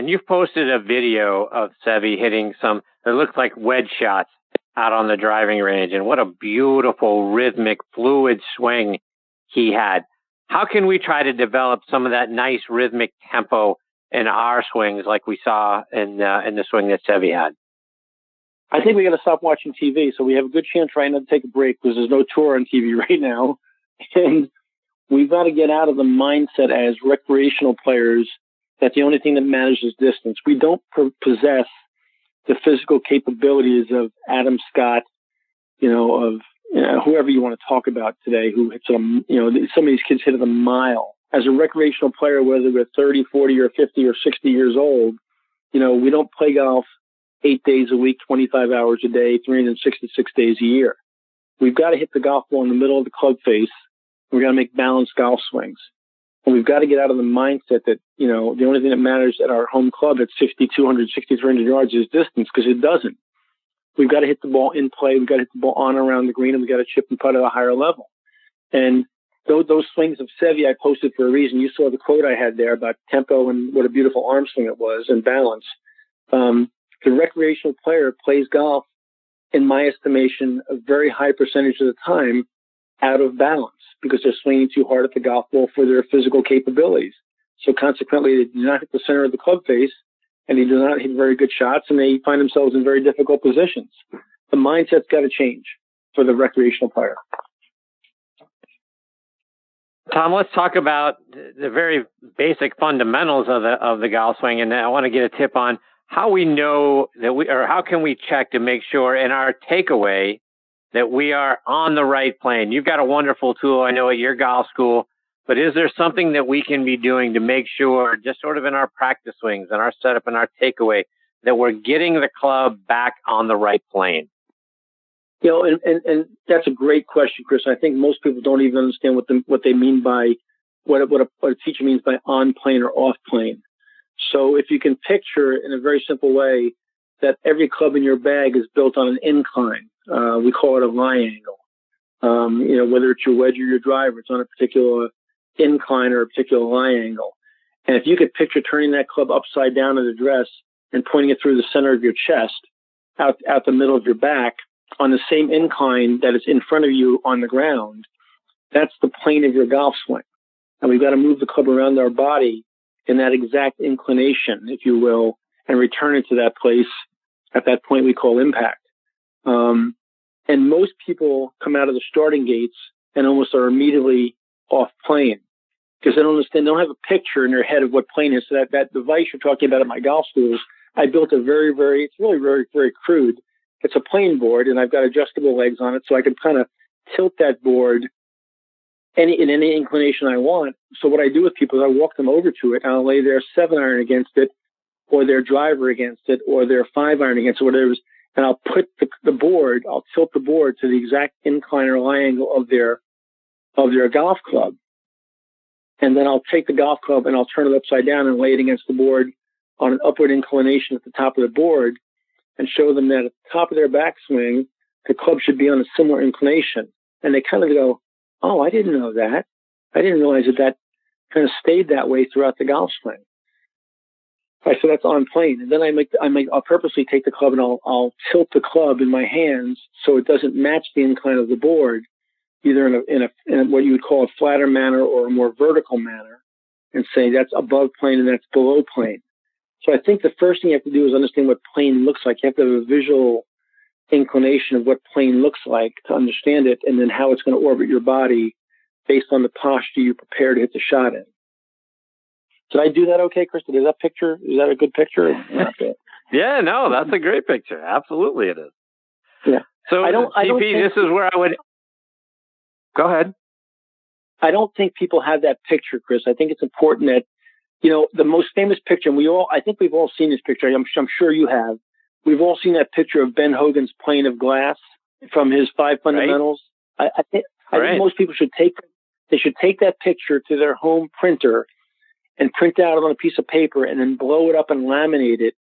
you've posted a video of Seve hitting some, it looks like wedge shots out on the driving range. And what a beautiful, rhythmic, fluid swing he had. How can we try to develop some of that nice rhythmic tempo in our swings like we saw in the swing that Seve had? I think we got to stop watching TV. So we have a good chance right now to take a break because there's no tour on TV right now. And we've got to get out of the mindset as recreational players that the only thing that matters is distance. We don't possess the physical capabilities of Adam Scott, of whoever you want to talk about today, who hits some of these kids hit it a mile. As a recreational player, whether we're 30, 40, or 50 or 60 years old, we don't play golf 8 days a week, 25 hours a day, 366 days a year. We've got to hit the golf ball in the middle of the club face. We've got to make balanced golf swings. And we've got to get out of the mindset that, the only thing that matters at our home club at 6,200, 6,300 yards is distance, because it doesn't. We've got to hit the ball in play. We've got to hit the ball on around the green, and we've got to chip and putt at a higher level. And those swings of Seve I posted for a reason. You saw the quote I had there about tempo and what a beautiful arm swing it was and balance. The recreational player plays golf, in my estimation, a very high percentage of the time out of balance because they're swinging too hard at the golf ball for their physical capabilities. So consequently, they do not hit the center of the club face, and they do not hit very good shots, and they find themselves in very difficult positions. The mindset's got to change for the recreational player. Tom, let's talk about the very basic fundamentals of the golf swing, and I want to get a tip on how we know that how can we check to make sure in our takeaway that we are on the right plane. You've got a wonderful tool, I know, at your golf school, but is there something that we can be doing to make sure, just sort of in our practice swings and our setup and our takeaway, that we're getting the club back on the right plane? And that's a great question, Chris. I think most people don't even understand what they mean by what a teacher means by on plane or off plane. So if you can picture in a very simple way that every club in your bag is built on an incline, we call it a lie angle. Whether it's your wedge or your driver, it's on a particular incline or a particular lie angle. And if you could picture turning that club upside down in the dress and pointing it through the center of your chest, out the middle of your back, on the same incline that is in front of you on the ground, that's the plane of your golf swing. And we've got to move the club around our body in that exact inclination, if you will, and return it to that place at that point we call impact. And most people come out of the starting gates and almost are immediately off plane because they don't understand, they don't have a picture in their head of what plane is. So that device you're talking about at my golf schools, I built it's really very, very crude. It's a plane board, and I've got adjustable legs on it, so I can kind of tilt that board in any inclination I want. So what I do with people is I walk them over to it, and I'll lay their 7-iron against it, or their driver against it, or their 5-iron against it, whatever it is, and I'll put I'll tilt the board to the exact incline or lie angle of their golf club. And then I'll take the golf club and I'll turn it upside down and lay it against the board on an upward inclination at the top of the board, and show them that at the top of their backswing, the club should be on a similar inclination. And they kind of go, oh, I didn't know that. I didn't realize that kind of stayed that way throughout the golf swing. Right, so that's on plane. And then I'll purposely take the club and I'll tilt the club in my hands so it doesn't match the incline of the board, either in a what you would call a flatter manner or a more vertical manner, and say that's above plane and that's below plane. So I think the first thing you have to do is understand what plane looks like. You have to have a visual inclination of what plane looks like to understand it, and then how it's going to orbit your body based on the posture you prepare to hit the shot in. Did I do that okay, Krista? Is that a good picture? Yeah, no, that's a great picture. Absolutely it is. Yeah. So, this is where I would... Go ahead. I don't think people have that picture, Chris. I think it's important that, the most famous picture, and I think we've all seen this picture. I'm sure you have. We've all seen that picture of Ben Hogan's plane of glass from his 5 fundamentals. Right. I think most people should take that picture to their home printer and print it out on a piece of paper and then blow it up and laminate it.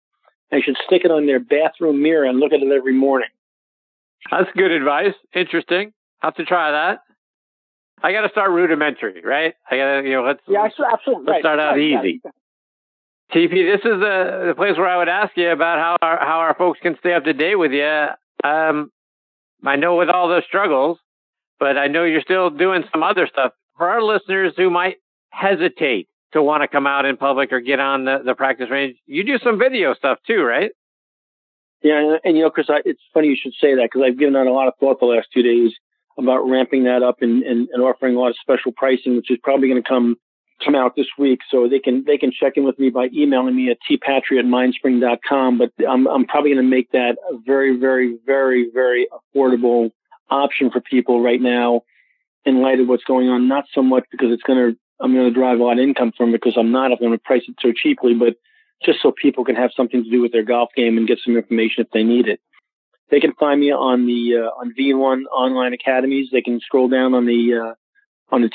And should stick it on their bathroom mirror and look at it every morning. That's good advice. Interesting. I'll have to try that. I got to start rudimentary, right? I got to, let's start out easy. TP, this is the place where I would ask you about how our folks can stay up to date with you. I know with all those struggles, but I know you're still doing some other stuff. For our listeners who might hesitate to want to come out in public or get on the practice range, you do some video stuff too, right? Yeah, and Chris, it's funny you should say that because I've given that a lot of thought the last 2 days about ramping that up and offering a lot of special pricing, which is probably going to come come out this week, so they can check in with me by emailing me at tpatri@mindspring.com. But I'm probably going to make that a very, very, very, very affordable option for people right now, in light of what's going on. Not so much because I'm going to drive a lot of income from it, because I'm going to price it so cheaply, but just so people can have something to do with their golf game and get some information if they need it. They can find me on the on V1 online academies. They can scroll down on the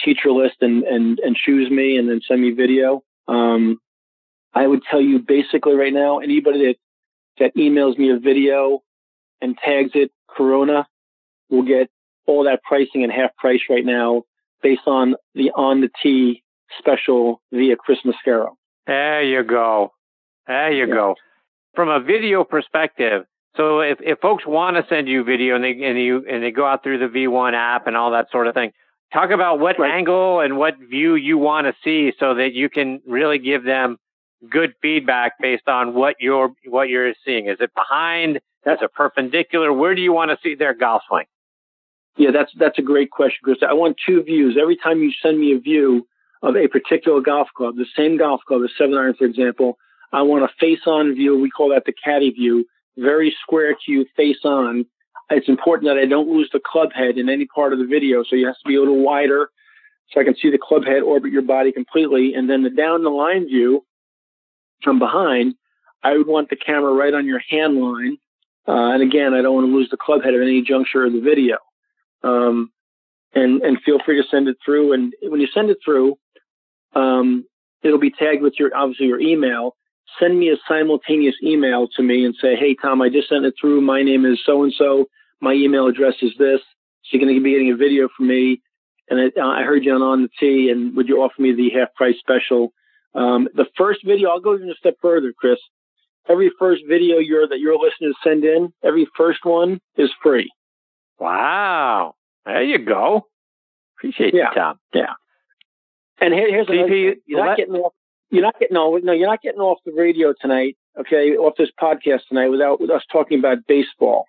teacher list and choose me, and then send me video. I would tell you basically right now, anybody that emails me a video and tags it Corona will get all that pricing at half price right now, based on the tee special via Chris Mascaro. There you go. Go. From a video perspective, so if folks want to send you video and they go out through the V1 app and all that sort of thing, talk about what angle and what view you want to see, so that you can really give them good feedback based on what you're seeing. Is it behind? Is it perpendicular? Where do you want to see their golf swing? Yeah, that's a great question, Chris. I want two views. Every time you send me a view of a particular golf club, the same golf club, a 7-iron, for example, I want a face-on view. We call that the caddy view. Very square to you, face-on. It's important that I don't lose the club head in any part of the video, so you have to be a little wider so I can see the club head orbit your body completely. And then the down-the-line view from behind, I would want the camera right on your hand line. And again, I don't want to lose the club head at any juncture of the video. And feel free to send it through. And when you send it through, it'll be tagged with your email. Send me a simultaneous email to me and say, hey, Tom, I just sent it through. My name is so-and-so. My email address is this. So you're going to be getting a video from me. And I heard you on the tee, and would you offer me the half price special? The first video, I'll go even a step further, Chris. Every first video that your listeners send in, every first one is free. Wow. There you go. Appreciate you, Tom. Yeah. And here's another thing. You're not getting off the radio tonight, okay, off this podcast tonight without us talking about baseball,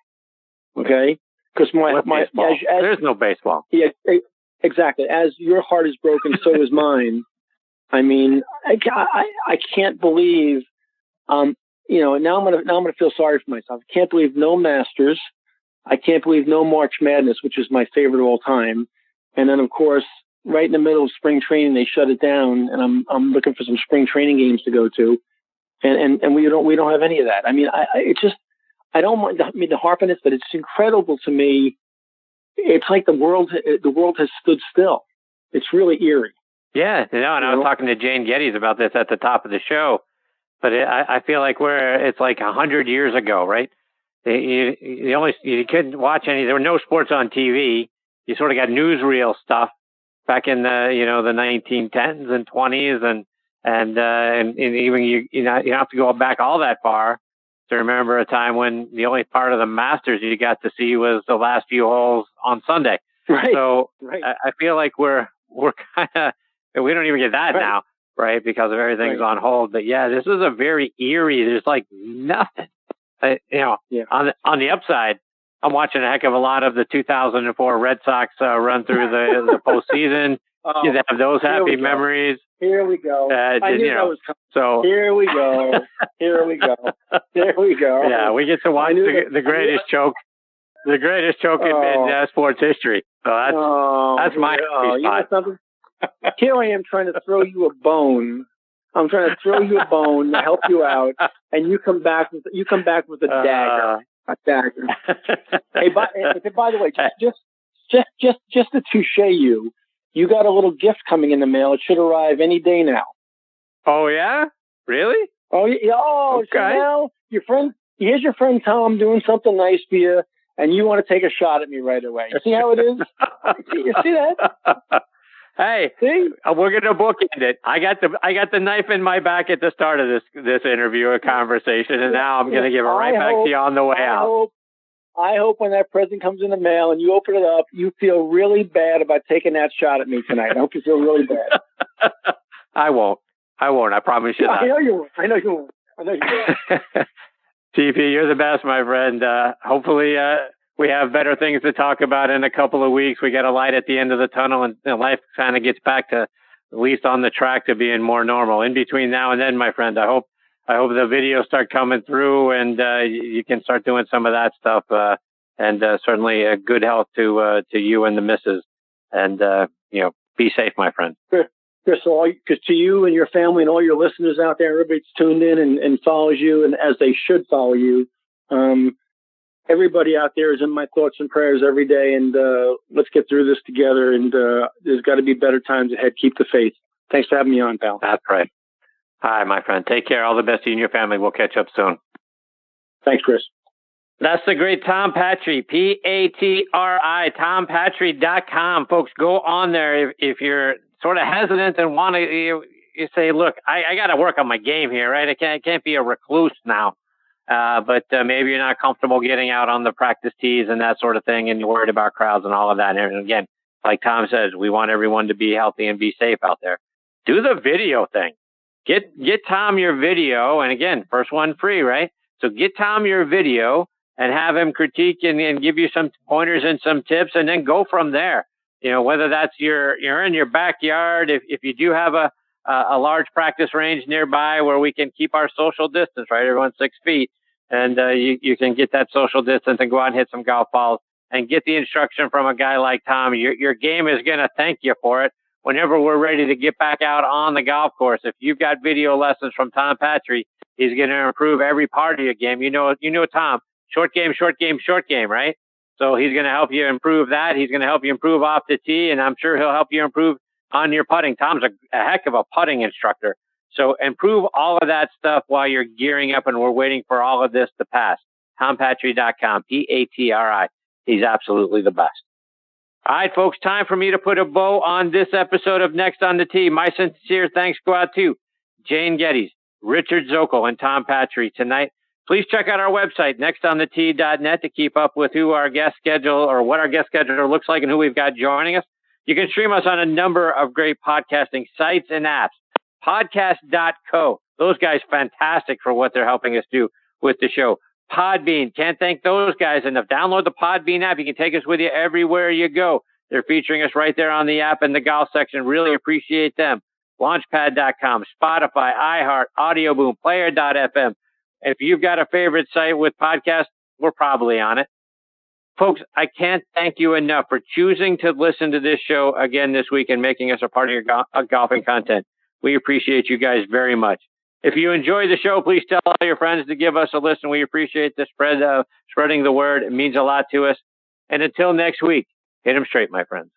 okay? Because there's no baseball. Yeah, exactly. As your heart is broken, so is mine. I mean, I can't believe, now I'm gonna feel sorry for myself. I can't believe no Masters. I can't believe no March Madness, which is my favorite of all time. And then, of course, right in the middle of spring training, they shut it down, and I'm looking for some spring training games to go to, and we don't have any of that. I mean, I don't want to harp on this, but it's incredible to me. It's like the world has stood still. It's really eerie. Yeah, and I was talking to Jane Geddes about this at the top of the show, but I feel like it's like 100 years ago, right? You couldn't watch there were no sports on TV. You sort of got newsreel stuff back in the 1910s and 20s, and even you don't have to go back all that far to remember a time when the only part of the Masters you got to see was the last few holes on Sunday. Right. So right. I feel like we're kind of, we don't even get that now, right? Because of everything's on hold. But yeah, this is a very eerie. There's like nothing. On the upside, I'm watching a heck of a lot of the 2004 Red Sox run through the postseason. You have those happy memories. Here we go. I knew that was coming. So here we go. Here we go. There we go. Yeah, we get to watch the greatest choke. The greatest choke in sports history. So that's my happy spot. You know something? Here I am trying to throw you a bone. I'm trying to throw you a bone to help you out, and you come back with a dagger. A dagger. Hey, by the way, just to touche you got a little gift coming in the mail. It should arrive any day now. Oh yeah, really? Oh yeah. Oh, okay. Now here's your friend Tom doing something nice for you, and you want to take a shot at me right away. See how it is? You see that? Hey, see? We're gonna bookend it. I got the knife in my back at the start of this interview, a conversation, and now I'm gonna give it right back to you on the way out. I hope when that present comes in the mail and you open it up, you feel really bad about taking that shot at me tonight. I hope you feel really bad. I won't. I promise you that. I know you won't. TP, you're the best, my friend. Hopefully, we have better things to talk about in a couple of weeks. We got a light at the end of the tunnel, and life kind of gets back to at least on the track to being more normal. In between now and then, my friend, I hope the videos start coming through and you can start doing some of that stuff. And certainly good health to you and the missus. And be safe, my friend. Chris, because to you and your family and all your listeners out there, everybody's tuned in and follows you, and as they should follow you. Everybody out there is in my thoughts and prayers every day, and let's get through this together. And there's got to be better times ahead. Keep the faith. Thanks for having me on, pal. That's right. Hi, my friend. Take care. All the best to you and your family. We'll catch up soon. Thanks, Chris. That's the great Tom Patri, Patri, tompatri.com. Folks, go on there if you're sort of hesitant and want to, you say, look, I got to work on my game here, right? I can't be a recluse now. But maybe you're not comfortable getting out on the practice tees and that sort of thing, and you're worried about crowds and all of that. And again, like Tom says, we want everyone to be healthy and be safe out there. Do the video thing. Get Tom your video, and again, first one free, right? So get Tom your video and have him critique and give you some pointers and some tips, and then go from there. Whether that's you're in your backyard, if you do have a large practice range nearby where we can keep our social distance, right? Everyone's 6 feet, and you can get that social distance and go out and hit some golf balls and get the instruction from a guy like Tom. Your game is going to thank you for it whenever we're ready to get back out on the golf course. If you've got video lessons from Tom Patri, he's going to improve every part of your game. You know Tom, short game, right? So he's going to help you improve that. He's going to help you improve off the tee, and I'm sure he'll help you improve on your putting. Tom's a heck of a putting instructor. So improve all of that stuff while you're gearing up and we're waiting for all of this to pass. TomPatri.com, Patri. He's absolutely the best. All right, folks, time for me to put a bow on this episode of Next on the Tee. My sincere thanks go out to Jane Geddes, Richard Zokol, and Tom Patri tonight. Please check out our website, nextonthetee.net, to keep up with who our guest schedule or what our guest schedule looks like and who we've got joining us. You can stream us on a number of great podcasting sites and apps. Podcast.co. Those guys, fantastic for what they're helping us do with the show. Podbean. Can't thank those guys enough. Download the Podbean app. You can take us with you everywhere you go. They're featuring us right there on the app in the golf section. Really appreciate them. Launchpad.com, Spotify, iHeart, Audioboom, Player.fm. If you've got a favorite site with podcasts, we're probably on it. Folks, I can't thank you enough for choosing to listen to this show again this week and making us a part of your golfing content. We appreciate you guys very much. If you enjoy the show, please tell all your friends to give us a listen. We appreciate the spreading the word. It means a lot to us. And until next week, hit 'em straight, my friends.